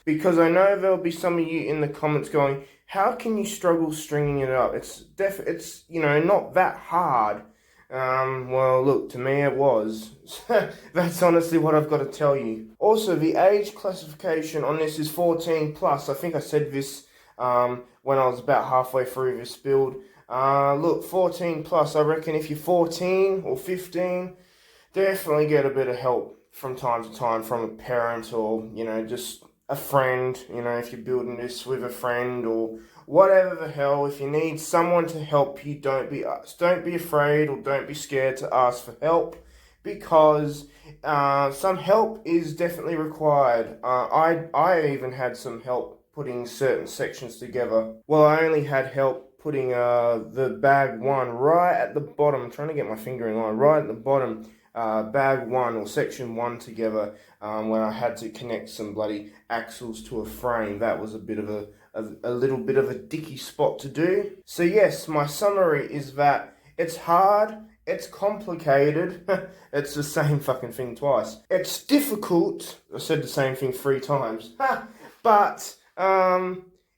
Speaker 1: Because I know there'll be some of you in the comments going, how can you struggle stringing it up? It's not that hard. Well, look, to me it was. That's honestly what I've got to tell you. Also, the age classification on this is 14 plus. I think I said this when I was about halfway through this build. Look, 14 plus. I reckon if you're 14 or 15, definitely get a bit of help from time to time from a parent or, just a friend, if you're building this with a friend or whatever the hell. If you need someone to help you, don't be afraid or don't be scared to ask for help because some help is definitely required. I even had some help putting certain sections together. Well, I only had help putting the bag one right at the bottom. I'm trying to get my fingering line right at the bottom. Bag one or section one together when I had to connect some bloody axles to a frame. That was a little bit of a dicky spot to do. So yes, my summary is that it's hard, it's complicated, it's the same fucking thing twice. It's difficult, I said the same thing 3 times, but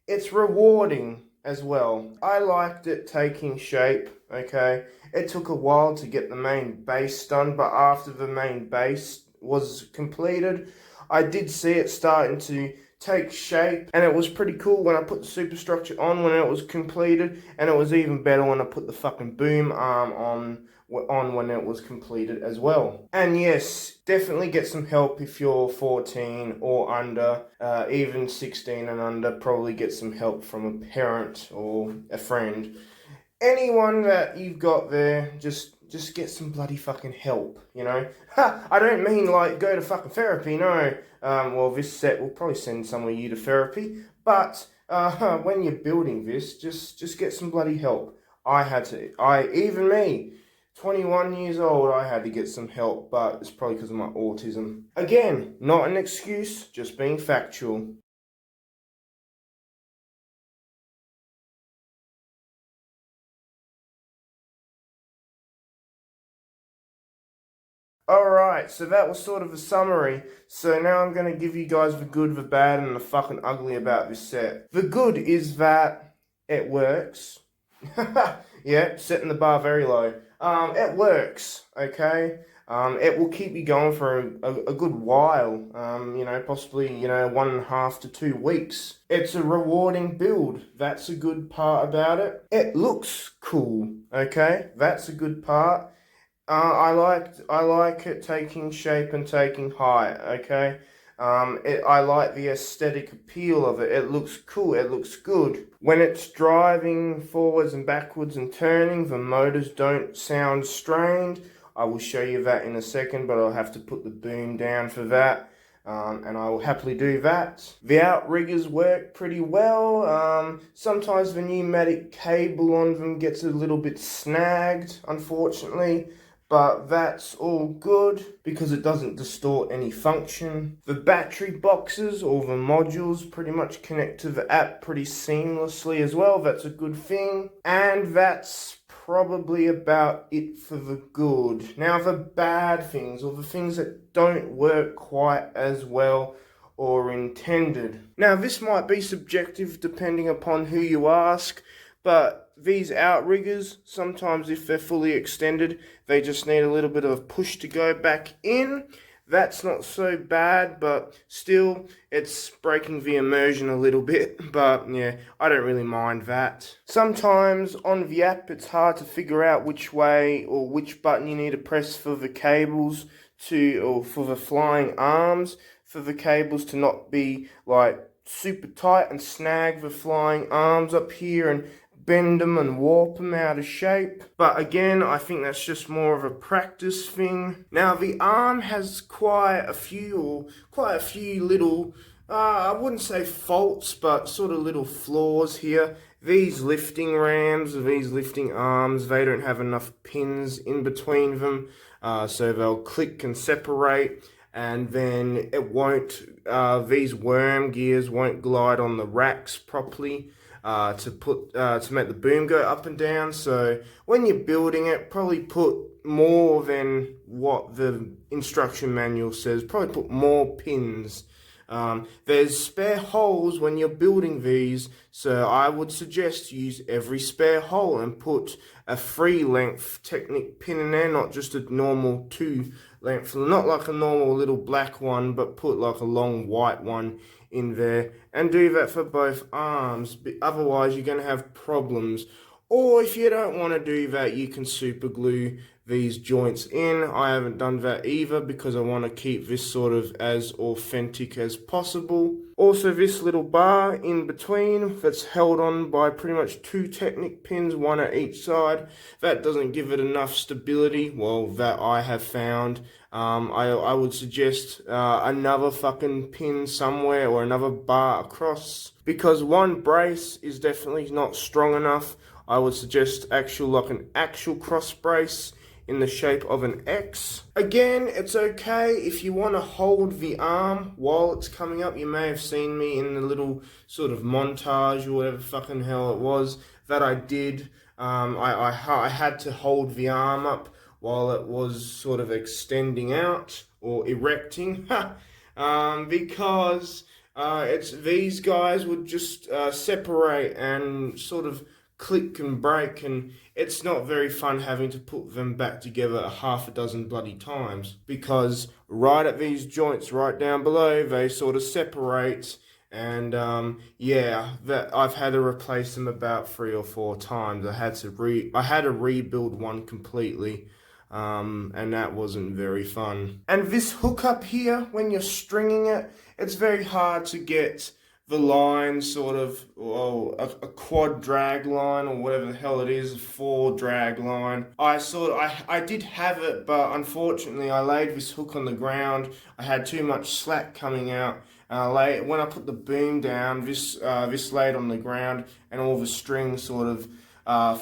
Speaker 1: it's rewarding as well. I liked it taking shape, okay? It took a while to get the main base done, but after the main base was completed, I did see it starting to take shape, and it was pretty cool when I put the superstructure on when it was completed, and it was even better when I put the fucking boom arm on when it was completed as well. And yes, definitely get some help if you're 14 or under, even 16 and under. Probably get some help from a parent or a friend. Anyone that you've got there, just get some bloody fucking help, I don't mean like go to fucking therapy, no. Well, this set will probably send some of you to therapy, but when you're building this, just get some bloody help. Even me, 21 years old, I had to get some help, but it's probably because of my autism. Again, not an excuse, just being factual. Alright, so that was sort of a summary. So now I'm going to give you guys the good, the bad, and the fucking ugly about this set. The good is that it works. Yeah, setting the bar very low. It works, okay? It will keep you going for a good while, possibly, 1.5 to 2 weeks. It's a rewarding build. That's a good part about it. It looks cool, okay? That's a good part. I like it taking shape and taking height. Okay, I like the aesthetic appeal of it. It looks cool. It looks good. When it's driving forwards and backwards and turning, the motors don't sound strained. I will show you that in a second, but I'll have to put the boom down for that. And I will happily do that. The outriggers work pretty well. Sometimes the pneumatic cable on them gets a little bit snagged, unfortunately. But that's all good because it doesn't distort any function. The battery boxes or the modules pretty much connect to the app pretty seamlessly as well. That's a good thing. And that's probably about it for the good. Now the bad things, or the things that don't work quite as well or intended. Now this might be subjective depending upon who you ask, but these outriggers, sometimes if they're fully extended, they just need a little bit of a push to go back in. That's not so bad, but still, it's breaking the immersion a little bit. But yeah, I don't really mind that. Sometimes on the app, it's hard to figure out which way or which button you need to press for the cables or for the flying arms, for the cables to not be like super tight and snag the flying arms up here and bend them and warp them out of shape. But again, I think that's just more of a practice thing. Now the arm has quite a few little, I wouldn't say faults, but sort of little flaws here. These lifting rams, these lifting arms, they don't have enough pins in between them, so they'll click and separate. And then it won't, these worm gears won't glide on the racks properly. To make the boom go up and down. So when you're building it, probably put more than what the instruction manual says. Probably put more pins. There's spare holes when you're building these, so I would suggest use every spare hole and put a 3-length Technic pin in there, not just a normal 2-length, not like a normal little black one, but put like a long white one in there, and do that for both arms. Otherwise you're going to have problems. Or if you don't want to do that, you can super glue these joints in. I haven't done that either because I want to keep this sort of as authentic as possible. Also, this little bar in between that's held on by pretty much 2 Technic pins, one at each side, that doesn't give it enough stability, well, that I have found. I would suggest another fucking pin somewhere or another bar across, because one brace is definitely not strong enough. I would suggest an actual cross brace in the shape of an X. Again, it's okay if you want to hold the arm while it's coming up. You may have seen me in the little sort of montage or whatever fucking hell it was that I did. I had to hold the arm up while it was sort of extending out or erecting because these guys would just separate and sort of click and break, and it's not very fun having to put them back together a half a dozen bloody times, because right at these joints right down below they sort of separate, and that I've had to replace them about 3 or 4 times. I had to rebuild one completely, and that wasn't very fun. And this hook up here, when you're stringing it, it's very hard to get the line sort of, a quad drag line or whatever the hell it is, a 4 drag line. I did have it, but unfortunately I laid this hook on the ground. I had too much slack coming out. When I put the boom down, this laid on the ground and all the strings sort of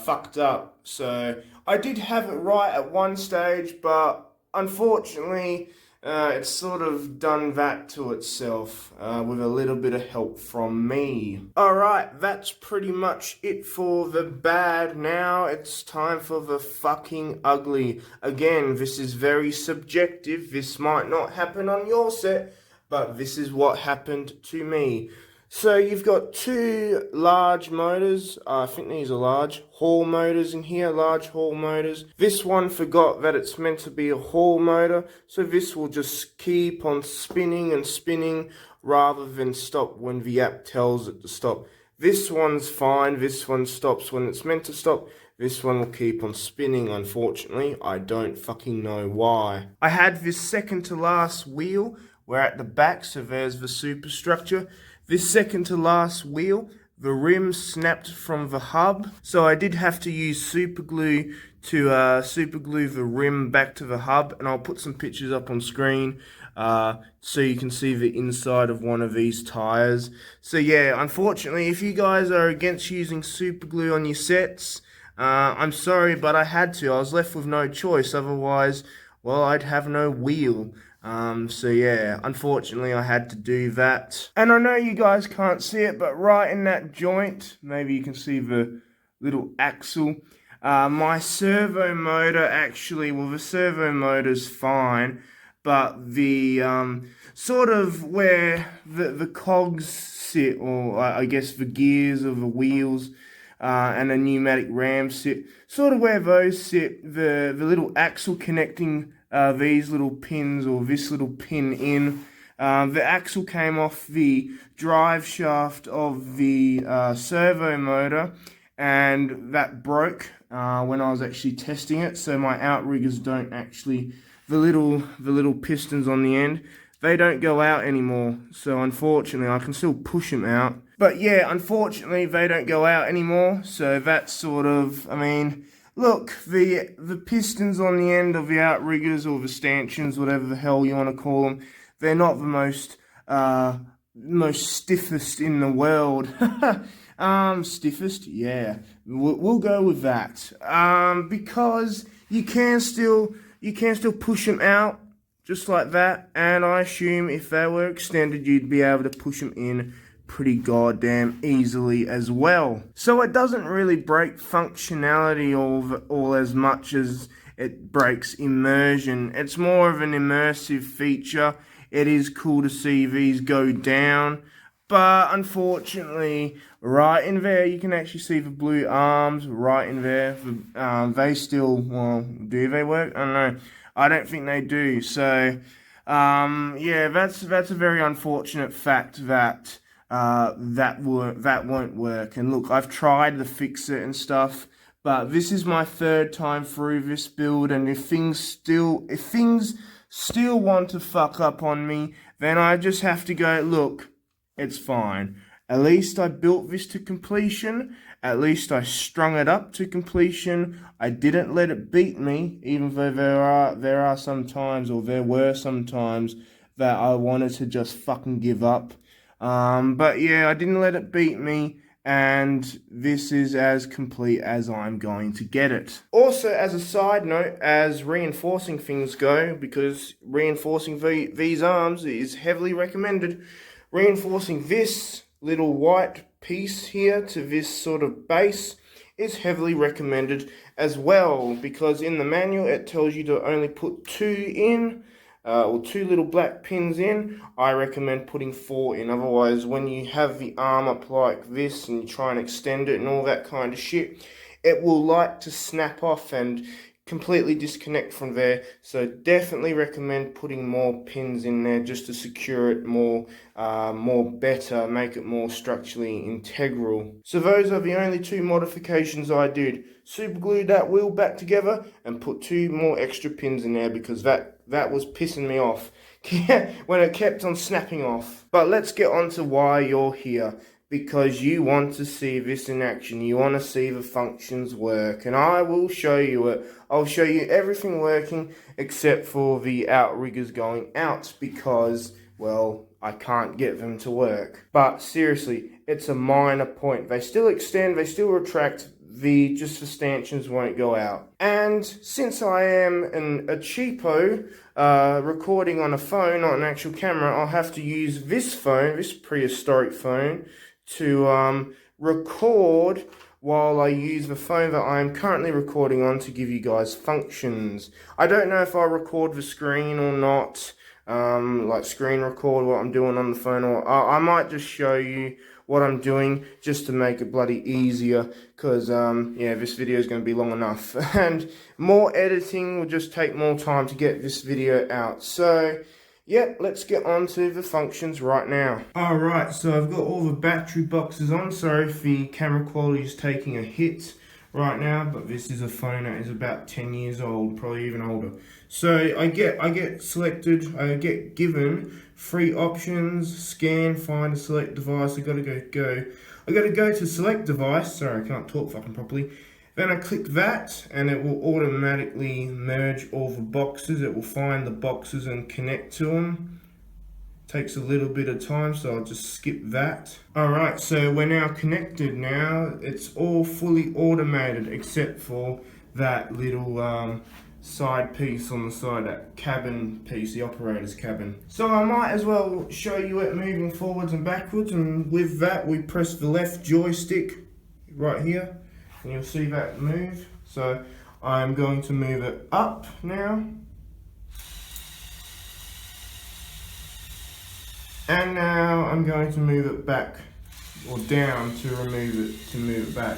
Speaker 1: fucked up. So I did have it right at one stage, but unfortunately It's sort of done that to itself with a little bit of help from me. Alright, that's pretty much it for the bad. Now it's time for the fucking ugly. Again, this is very subjective. This might not happen on your set, but this is what happened to me. So you've got two large motors, I think these are large, Hall motors in here, large Hall motors. This one forgot that it's meant to be a Hall motor, so this will just keep on spinning and spinning rather than stop when the app tells it to stop. This one's fine, this one stops when it's meant to stop. This one will keep on spinning, unfortunately. I don't fucking know why. I had this second to last wheel, we're at the back, so there's the superstructure. This second to last wheel, the rim snapped from the hub, so I did have to use super glue to super glue the rim back to the hub, and I'll put some pictures up on screen so you can see the inside of one of these tires. So yeah, unfortunately, if you guys are against using super glue on your sets, I'm sorry, but I had to. I was left with no choice, otherwise, well, I'd have no wheel. So yeah, unfortunately I had to do that. And I know you guys can't see it, but right in that joint, maybe you can see the little axle. My servo motor actually, well, the servo motor's fine, but the sort of where the cogs sit, or I guess the gears of the wheels, and the pneumatic rams sit, sort of where those sit, the little axle connecting these little pins, or this little pin in. The axle came off the drive shaft of the servo motor, and that broke when I was actually testing it. So my outriggers don't actually, the little pistons on the end, they don't go out anymore. So unfortunately, I can still push them out. But yeah, unfortunately, they don't go out anymore. So that's sort of, I mean, look, the pistons on the end of the outriggers, or the stanchions, whatever the hell you want to call them, they're not the most stiffest in the world. Stiffest, yeah, we'll go with that. Because you can still push them out just like that, and I assume if they were extended, you'd be able to push them in pretty goddamn easily as well. So it doesn't really break functionality all as much as it breaks immersion. It's more of an immersive feature. It is cool to see these go down, but unfortunately, right in there, you can actually see the blue arms right in there. They still, well, do they work? I don't know. I don't think they do. So, yeah, that's a very unfortunate fact that that won't work. And look, I've tried to fix it and stuff, but this is my third time through this build, and if things still want to fuck up on me, then I just have to go, look, it's fine. At least I built this to completion. At least I strung it up to completion. I didn't let it beat me, even though there were some times that I wanted to just fucking give up. But yeah, I didn't let it beat me, and this is as complete as I'm going to get it. Also, as a side note, as reinforcing things go, because reinforcing these arms is heavily recommended, reinforcing this little white piece here to this sort of base is heavily recommended as well, because in the manual it tells you to only put 2 in, or 2 little black pins in. I recommend putting 4 in, otherwise when you have the arm up like this and you try and extend it and all that kind of shit, it will like to snap off and completely disconnect from there. So definitely recommend putting more pins in there just to secure it more better, make it more structurally integral. So those are the only 2 modifications I did. Super glued that wheel back together and put 2 more extra pins in there, because that was pissing me off when it kept on snapping off. But let's get on to why you're here. Because you want to see this in action. You want to see the functions work. And I will show you it. I'll show you everything working except for the outriggers going out, because, well, I can't get them to work. But seriously, it's a minor point. They still extend, they still retract. the stanchions won't go out. And since I am a cheapo recording on a phone, not an actual camera, I'll have to use this phone, this prehistoric phone, to record while I use the phone that I'm currently recording on to give you guys functions. I don't know if I'll record the screen or not, like screen record what I'm doing on the phone, or I might just show you what I'm doing just to make it bloody easier, because yeah, this video is going to be long enough and more editing will just take more time to get this video out. So yeah, let's get on to the functions right now. Alright, so I've got all the battery boxes on. Sorry if the camera quality is taking a hit right now, but this is a phone that is about 10 years old, probably even older. So I get given 3 options: scan, find, and select device. I gotta go to select device. Sorry, I can't talk fucking properly. Then I click that and it will automatically merge all the boxes. It will find the boxes and connect to them. Takes a little bit of time, so I'll just skip that. Alright, so we're now connected now. It's all fully automated except for that little side piece on the side, that cabin piece, the operator's cabin. So I might as well show you it moving forwards and backwards, and with that we press the left joystick right here and you'll see that move. So I'm going to move it up now. And now I'm going to move it back, or down to move it back.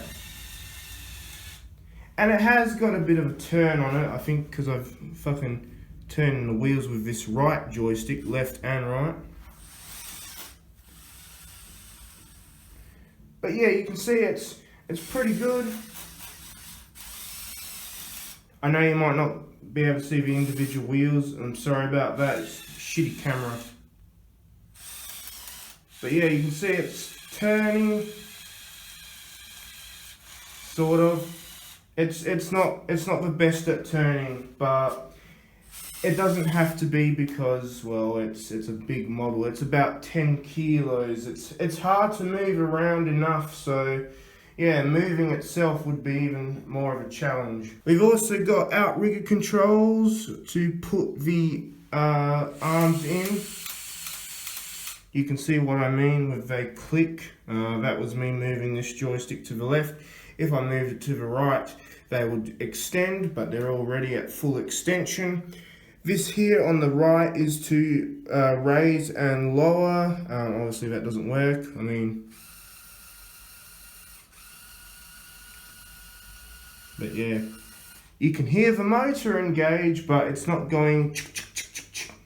Speaker 1: And it has got a bit of a turn on it, I think, because I've fucking turned the wheels with this right joystick, left and right. But yeah, you can see it's pretty good. I know you might not be able to see the individual wheels. I'm sorry about that. It's a shitty camera. But yeah, you can see it's turning, sort of. It's not the best at turning, but it doesn't have to be because, well, it's a big model. It's about 10 kilos. It's hard to move around enough, so yeah, moving itself would be even more of a challenge. We've also got outrigger controls to put the arms in. You can see what I mean with a click. That was me moving this joystick to the left. If I moved it to the right, they would extend, but they're already at full extension. This here on the right is to raise and lower. Obviously that doesn't work. I mean, but yeah, you can hear the motor engage, but it's not going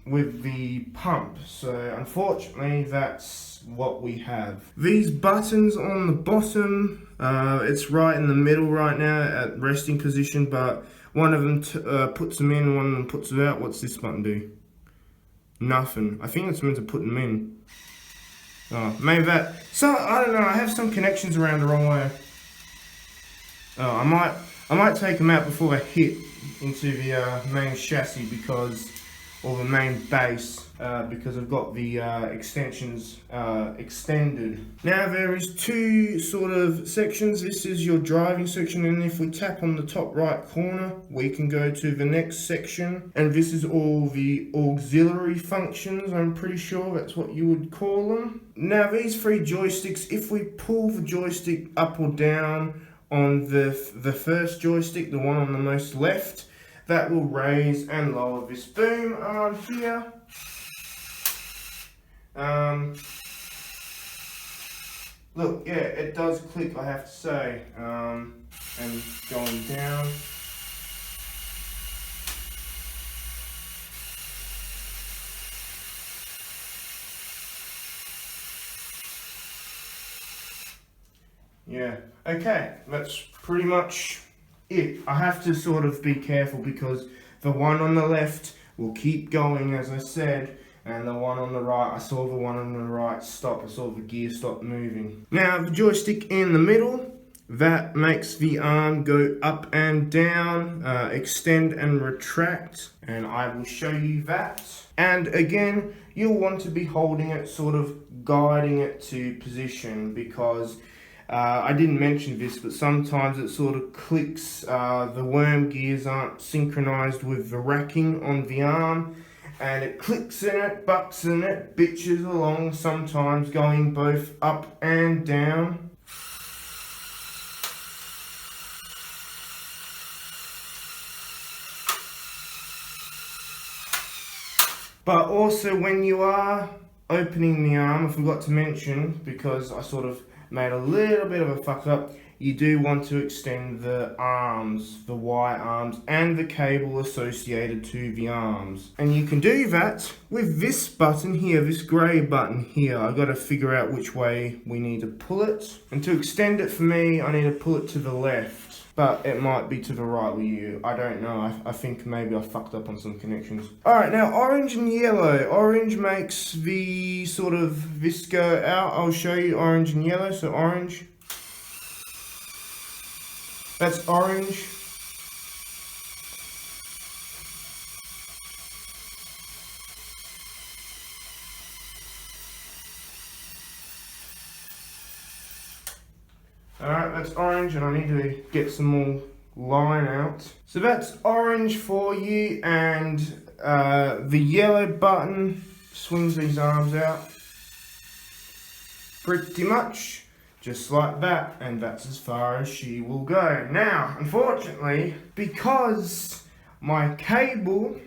Speaker 1: with the pump. So unfortunately, that's what we have. These buttons on the bottom, it's right in the middle right now at resting position, but one of them puts them in, one of them puts it out. What's this button do? Nothing. I think it's meant to put them in. Oh, maybe that. So I don't know. I have some connections around the wrong way. Oh, I might take them out before I hit into the main chassis, because, or the main base, because I've got the extensions extended. Now there is 2 sort of sections. This is your driving section, and if we tap on the top right corner, we can go to the next section. And this is all the auxiliary functions, I'm pretty sure that's what you would call them. Now these 3 joysticks, if we pull the joystick up or down on the first joystick, the one on the most left, that will raise and lower this boom arm here. Look, yeah, it does click, I have to say. And going down. Yeah, okay, that's pretty much it. I have to sort of be careful because the one on the left will keep going, as I said, and the one on the right, I saw the one on the right stop. I saw the gear stop moving. Now the joystick in the middle, that makes the arm go up and down, extend and retract, and I will show you that. And again, you'll want to be holding it, sort of guiding it to position, because I didn't mention this, but sometimes it sort of clicks. The worm gears aren't synchronized with the racking on the arm, and it clicks in it, bucks in it, bitches along, sometimes going both up and down. But also when you are opening the arm, I forgot to mention, because I sort of made a little bit of a fuck up, you do want to extend the arms, the Y arms, and the cable associated to the arms. And you can do that with this button here, this grey button here. I've got to figure out which way we need to pull it. And to extend it for me, I need to pull it to the left. But it might be to the right with you. I don't know. I think maybe I fucked up on some connections. Alright, now orange and yellow. Orange makes the sort of this go out. I'll show you orange and yellow. So orange. That's orange. Alright, that's orange, and I need to get some more line out. So that's orange for you, and the yellow button swings these arms out. Pretty much just like that, and that's as far as she will go. Now, unfortunately, because my cable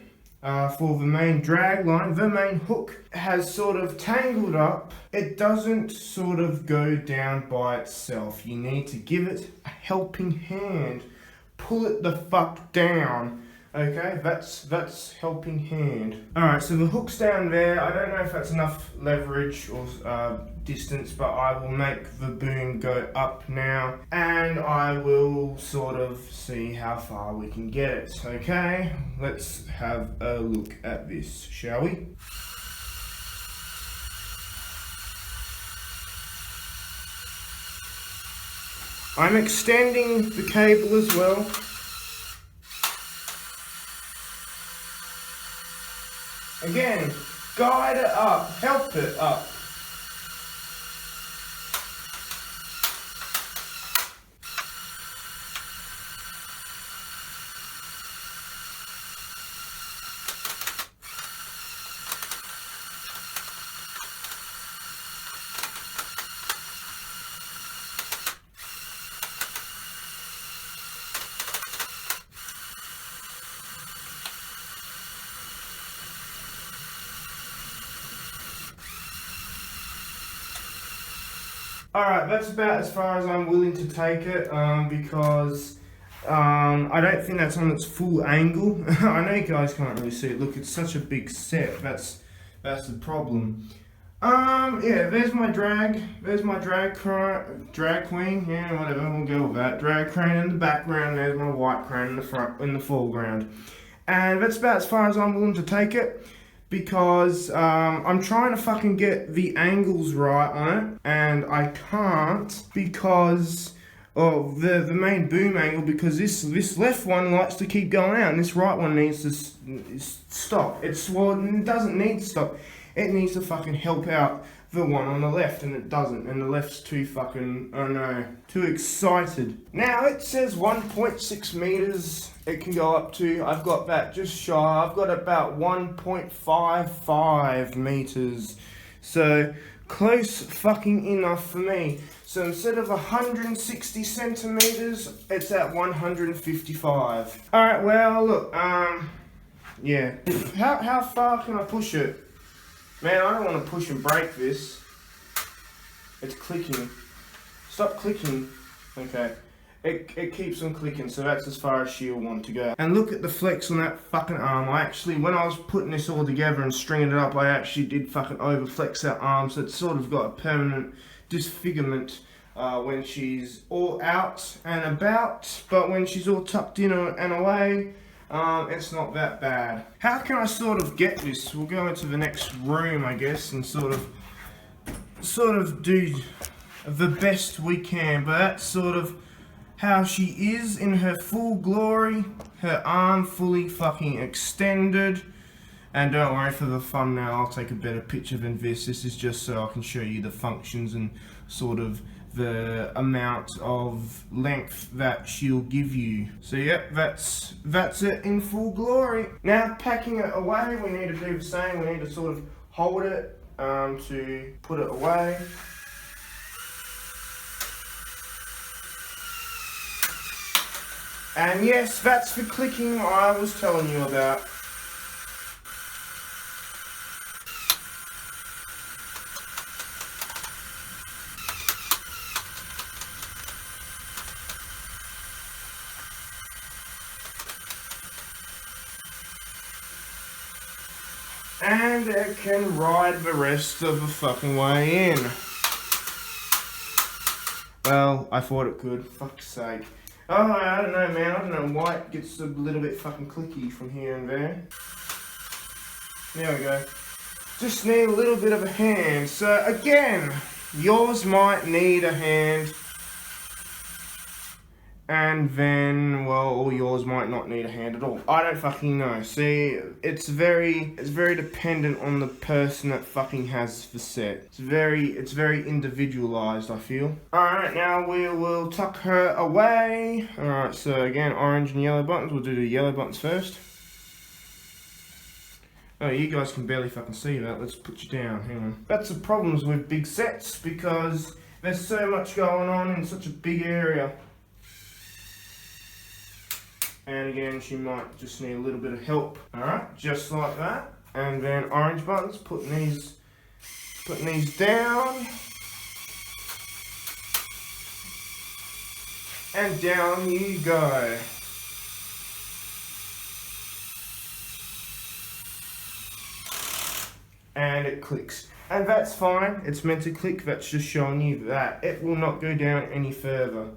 Speaker 1: for the main drag line, the main hook, has sort of tangled up, it doesn't sort of go down by itself. You need to give it a helping hand. Pull it the fuck down. Okay, that's helping hand. Alright, so the hook's down there. I don't know if that's enough leverage or distance, but I will make the boom go up now, and I will sort of see how far we can get it. Okay, let's have a look at this, shall we? I'm extending the cable as well. Again, guide it up, help it up. Alright, that's about as far as I'm willing to take it, because I don't think that's on its full angle. I know you guys can't really see it. Look, it's such a big set. That's the problem. Yeah, there's my drag. There's my drag queen. Yeah, whatever, we'll go with that. Drag crane in the background. There's my white crane in the front, in the foreground. And that's about as far as I'm willing to take it, because I'm trying to fucking get the angles right on it, and I can't because of the main boom angle, because this left one likes to keep going out, and this right one needs to stop. It doesn't need to stop. It needs to fucking help out the one on the left, and it doesn't, and the left's too fucking, oh no, too excited. Now it says 1.6 meters it can go up to. I've got that just shy. I've got about 1.55 meters. So close fucking enough for me. So instead of 160 centimeters, it's at 155. Alright, well look, yeah. How far can I push it? Man, I don't want to push and break this. It's clicking. Stop clicking. Okay. It keeps on clicking, so that's as far as she'll want to go. And look at the flex on that fucking arm. I actually, when I was putting this all together and stringing it up, I actually did fucking overflex that arm, so it's sort of got a permanent disfigurement when she's all out and about, but when she's all tucked in and away, it's not that bad. How can I sort of get this? We'll go into the next room, I guess, and sort of do the best we can, but that's sort of how she is in her full glory, her arm fully fucking extended. And don't worry, for the thumbnail, I'll take a better picture than this. This is just so I can show you the functions and sort of the amount of length that she'll give you. So yeah, that's it in full glory. Now packing it away, we need to do the same. We need to sort of hold it to put it away. And yes, that's the clicking I was telling you about. And it can ride the rest of the fucking way in. Well, I thought it could, fuck's sake. Oh, I don't know, man, I don't know why it gets a little bit fucking clicky from here and there. There we go. Just need a little bit of a hand. So again, yours might need a hand. And then, well, or yours might not need a hand at all. I don't fucking know. See, it's very dependent on the person that fucking has the set. It's very individualized, I feel. Alright, now we will tuck her away. Alright, so again, orange and yellow buttons. We'll do the yellow buttons first. Oh, you guys can barely fucking see that. Let's put you down. Hang on. That's the problems with big sets, because there's so much going on in such a big area. And again, she might just need a little bit of help. Alright, just like that. And then orange buttons, putting these down. And down you go. And it clicks. And that's fine, it's meant to click, that's just showing you that it will not go down any further.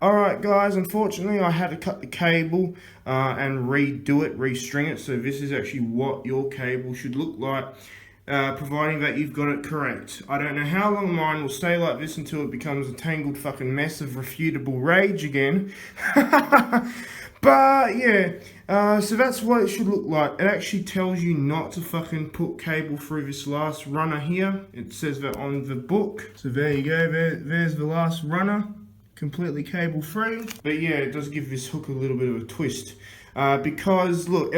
Speaker 1: Alright guys, unfortunately I had to cut the cable and redo it, restring it, so this is actually what your cable should look like, providing that you've got it correct. I don't know how long mine will stay like this until it becomes a tangled fucking mess of refutable rage again. But yeah, so that's what it should look like. It actually tells you not to fucking put cable through this last runner here. It says that on the book. So there you go, there's the last runner. Completely cable free, but yeah, it does give this hook a little bit of a twist because look,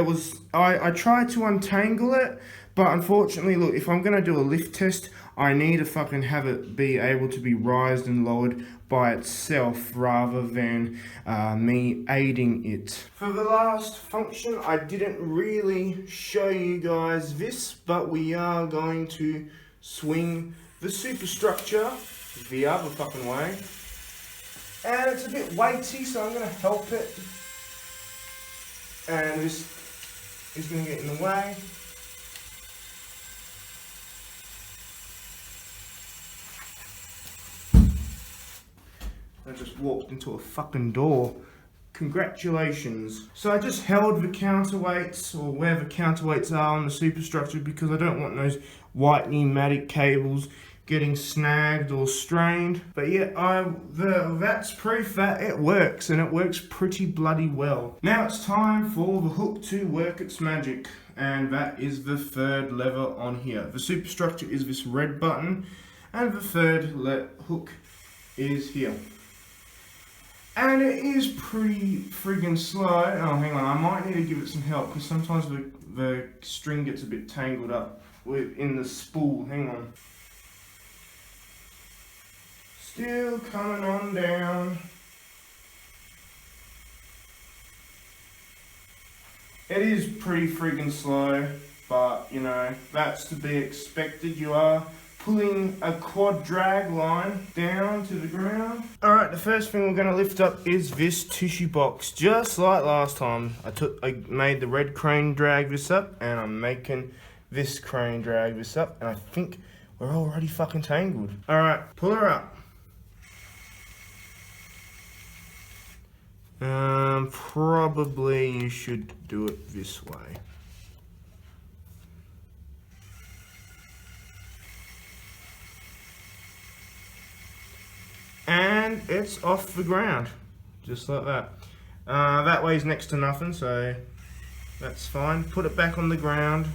Speaker 1: I tried to untangle it, but unfortunately, look, if I'm gonna do a lift test, I need to fucking have it be able to be raised and lowered by itself rather than me aiding it. For the last function, I didn't really show you guys this, but we are going to swing the superstructure the other fucking way. And it's a bit weighty, so I'm going to help it. And this is going to get in the way. I just walked into a fucking door. Congratulations. So I just held the counterweights, or where the counterweights are on the superstructure, because I don't want those white pneumatic cables getting snagged or strained. But yeah, that's proof that it works, and it works pretty bloody well. Now it's time for the hook to work its magic, and that is the third lever on here. The superstructure is this red button, and the third hook is here. And it is pretty friggin' slow. Oh, hang on, I might need to give it some help, because sometimes the string gets a bit tangled up in the spool. Hang on. Still coming on down. It is pretty friggin' slow, but you know, that's to be expected. You are pulling a quad drag line down to the ground. Alright, the first thing we're going to lift up is this tissue box. Just like last time, I made the red crane drag this up, and I'm making this crane drag this up, and I think we're already fucking tangled. Alright, pull her up. Probably you should do it this way. And it's off the ground, just like that. That weighs next to nothing, so that's fine. Put it back on the ground.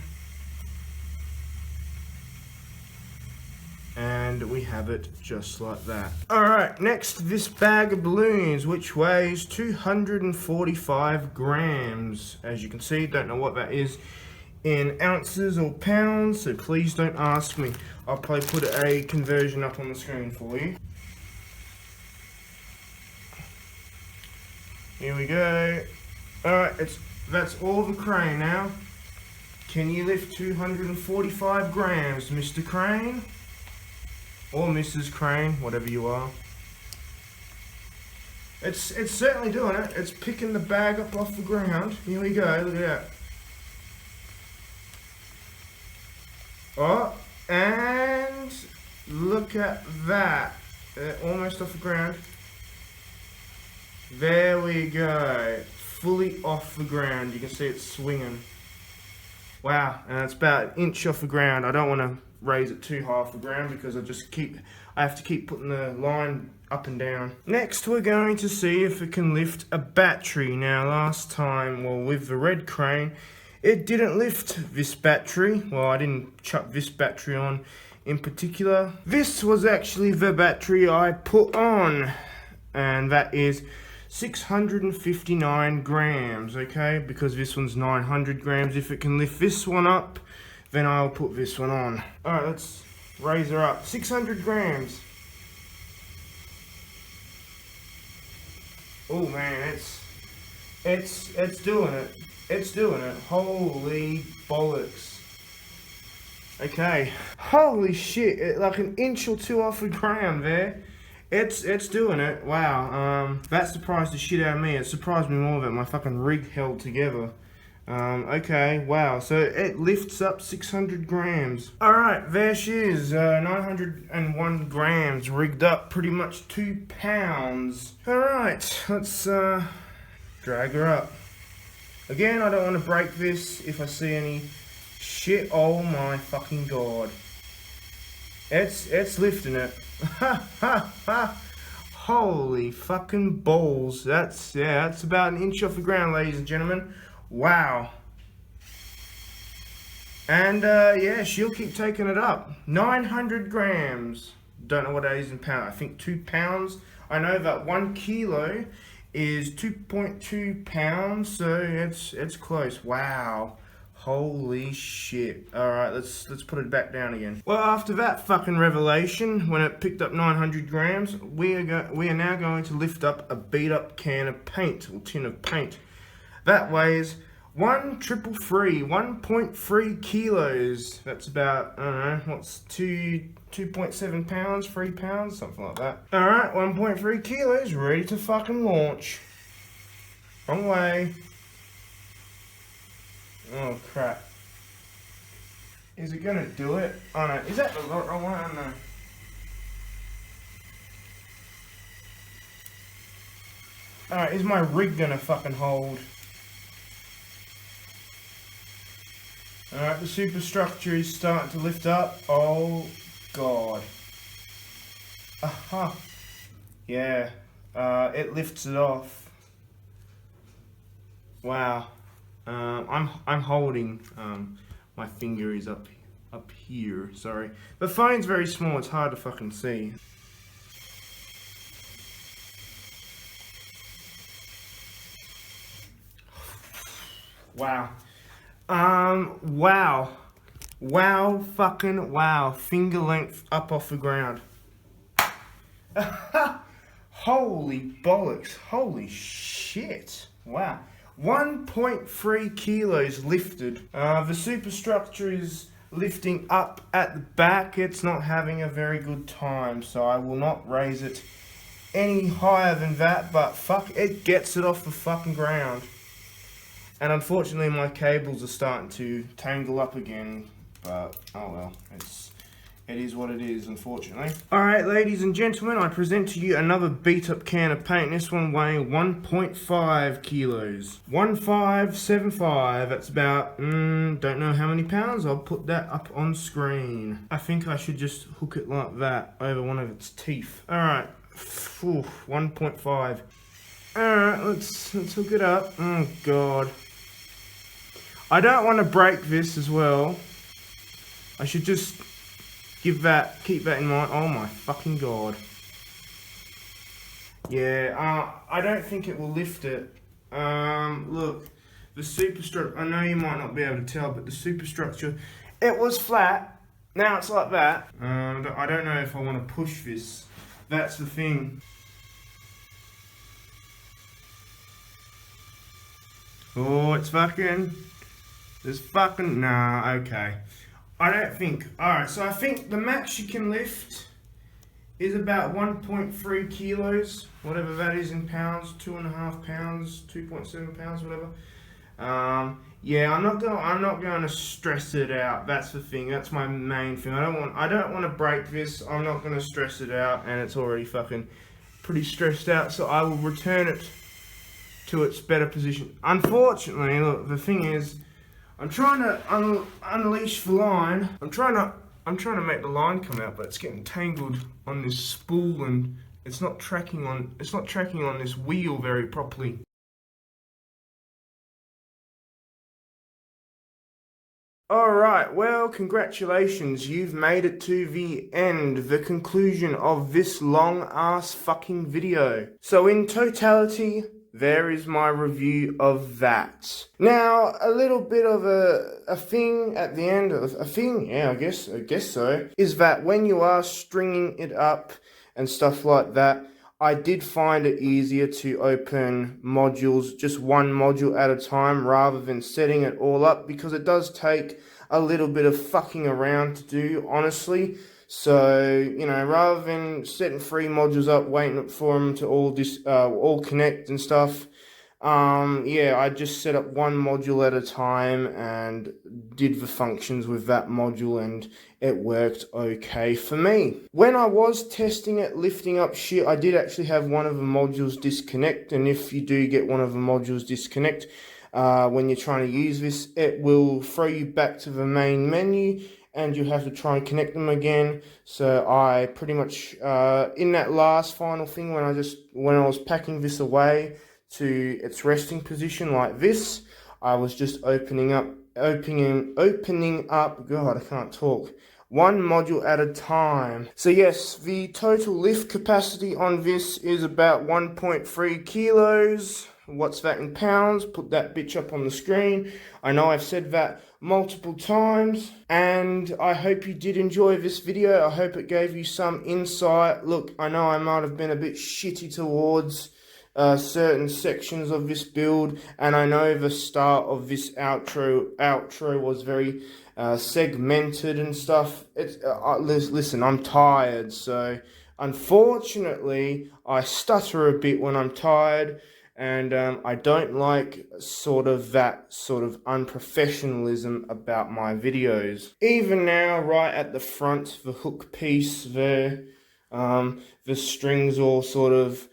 Speaker 1: and we have it just like that. Alright, next this bag of balloons, which weighs 245 grams. As you can see, don't know what that is in ounces or pounds, so please don't ask me. I'll probably put a conversion up on the screen for you. Here we go. Alright, that's all the crane now. Can you lift 245 grams, Mr. Crane? Or Mrs. Crane, whatever you are. It's certainly doing it. It's picking the bag up off the ground. Here we go, look at that. Oh, and look at that. Almost off the ground. There we go. Fully off the ground. You can see it swinging. Wow, and it's about an inch off the ground. I don't want to raise it too high off the ground because I have to keep putting the line up and down. Next, we're going to see if it can lift a battery. Now, last time, well, with the red crane, it didn't lift this battery. Well, I didn't chuck this battery on in particular. This was actually the battery I put on, and that is 659 grams, okay, because this one's 900 grams. If it can lift this one up, then I'll put this one on. Alright, let's raise her up. 600 grams. Oh man, it's doing it. It's doing it. Holy bollocks. Okay. Holy shit, like an inch or two off the ground there. It's doing it. Wow. That surprised the shit out of me. It surprised me more that my fucking rig held together. Okay, wow. So it lifts up 600 grams. Alright, there she is. 901 grams rigged up, pretty much 2 pounds. Alright, let's drag her up. Again, I don't want to break this if I see any shit. Oh my fucking god. It's lifting it. Ha ha ha! Holy fucking balls. That's about an inch off the ground, ladies and gentlemen. Wow. And yeah, she'll keep taking it up. 900 grams. Don't know what that is in pounds. I think 2 pounds. I know that 1 kilo is 2.2 pounds, so it's close. Wow. Holy shit. Alright, let's put it back down again. Well, after that fucking revelation, when it picked up 900 grams, we are now going to lift up a beat up can of paint, or tin of paint. That weighs 1.3 kilos. That's about, I don't know, what's 2.7 pounds, 3 pounds, something like that. Alright, 1.3 kilos, ready to fucking launch. Wrong way. Oh crap. Is it gonna do it? Oh no, is that the wrong one? Oh no. Alright, is my rig gonna fucking hold? Alright, the superstructure is starting to lift up. Oh god. Aha. Yeah. It lifts it off. Wow. I'm holding, my finger is up here, sorry. The phone's very small, it's hard to fucking see. Wow. Wow. Wow, fucking wow. Finger length up off the ground. Holy bollocks. Holy shit. Wow. 1.3 kilos lifted. The superstructure is lifting up at the back. It's not having a very good time, so I will not raise it any higher than that, but fuck, it gets it off the fucking ground. And unfortunately my cables are starting to tangle up again, but oh well, it is what it is, unfortunately. Alright, ladies and gentlemen, I present to you another beat up can of paint. This one weighing 1.5 kilos. 1575, that's about, don't know how many pounds. I'll put that up on screen. I think I should just hook it like that over one of its teeth. Alright, 1.5. Alright, let's hook it up. Oh god. I don't want to break this as well. I should just keep that in mind. Oh my fucking god. Yeah, I don't think it will lift it. Look, the superstructure, I know you might not be able to tell, but the superstructure, it was flat, now it's like that. I don't know if I want to push this, that's the thing. Oh, it's fucking, nah, okay. I don't think, alright, so I think the max you can lift is about 1.3 kilos, whatever that is in pounds, 2.5 pounds, 2.7 pounds, whatever. Yeah, I'm not going to stress it out. That's the thing. That's my main thing. I don't want to break this. I'm not going to stress it out, and it's already fucking pretty stressed out. So I will return it to its better position. Unfortunately, look, the thing is, I'm trying to unleash the line. I'm trying to make the line come out, but it's getting tangled on this spool, and it's not tracking on this wheel very properly. Alright, well, congratulations, you've made it to the end, the conclusion of this long-ass fucking video. So in totality, there is my review of that. Now, a little bit of a thing at the end, a thing, yeah, I guess so, is that when you are stringing it up and stuff like that, I did find it easier to open modules, just one module at a time, rather than setting it all up, because it does take a little bit of fucking around to do, honestly. So, you know, rather than setting 3 modules up, waiting for them to all connect and stuff, yeah, I just set up one module at a time and did the functions with that module, and it worked okay for me. When I was testing it, lifting up shit, I did actually have one of the modules disconnect, and if you do get one of the modules disconnect, when you're trying to use this, it will throw you back to the main menu, and you have to try and connect them again. So I pretty much, in that last final thing, when I was packing this away to its resting position like this, I was just opening up, God, I can't talk, one module at a time. So yes, the total lift capacity on this is about 1.3 kilos. What's that in pounds? Put that bitch up on the screen. I know I've said that multiple times, and I hope you did enjoy this video. I hope it gave you some insight. Look, I know I might have been a bit shitty towards certain sections of this build, and I know the start of this outro was very segmented and stuff. Listen, I'm tired, so unfortunately I stutter a bit when I'm tired, and I don't like that sort of unprofessionalism about my videos. Even now, right at the front, the hook piece there, the strings all sort of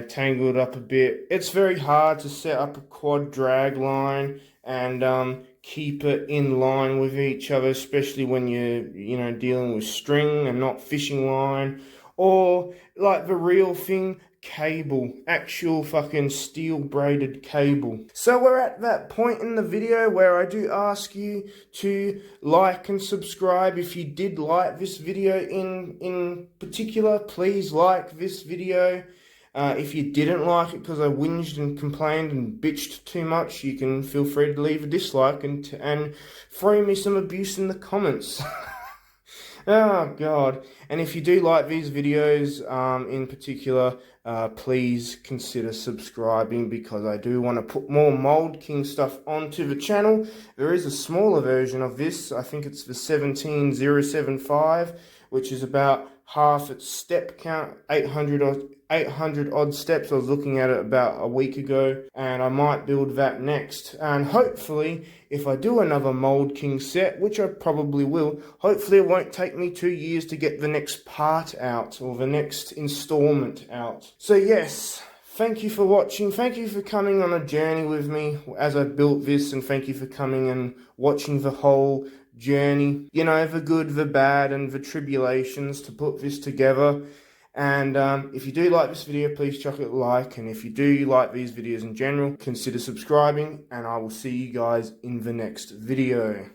Speaker 1: tangled up a bit. It's very hard to set up a quad drag line and keep it in line with each other, especially when you're dealing with string and not fishing line, or like the real thing, cable, actual fucking steel braided cable. So we're at that point in the video where I do ask you to like and subscribe. If you did like this video in particular, please like this video. If you didn't like it because I whinged and complained and bitched too much, you can feel free to leave a dislike and throw me some abuse in the comments. Oh god. And if you do like these videos in particular, please consider subscribing, because I do want to put more Mould King stuff onto the channel. There is a smaller version of this. I think it's the 17075, which is about half its step count, 800 odd steps. I was looking at it about a week ago, and I might build that next. And hopefully, if I do another Mould King set, which I probably will, hopefully it won't take me 2 years to get the next part out, or the next installment out. So yes, thank you for watching. Thank you for coming on a journey with me as I built this, and thank you for coming and watching the whole journey. You know, the good, the bad, and the tribulations to put this together. And if you do like this video, please chuck it a like. And if you do like these videos in general, consider subscribing. And I will see you guys in the next video.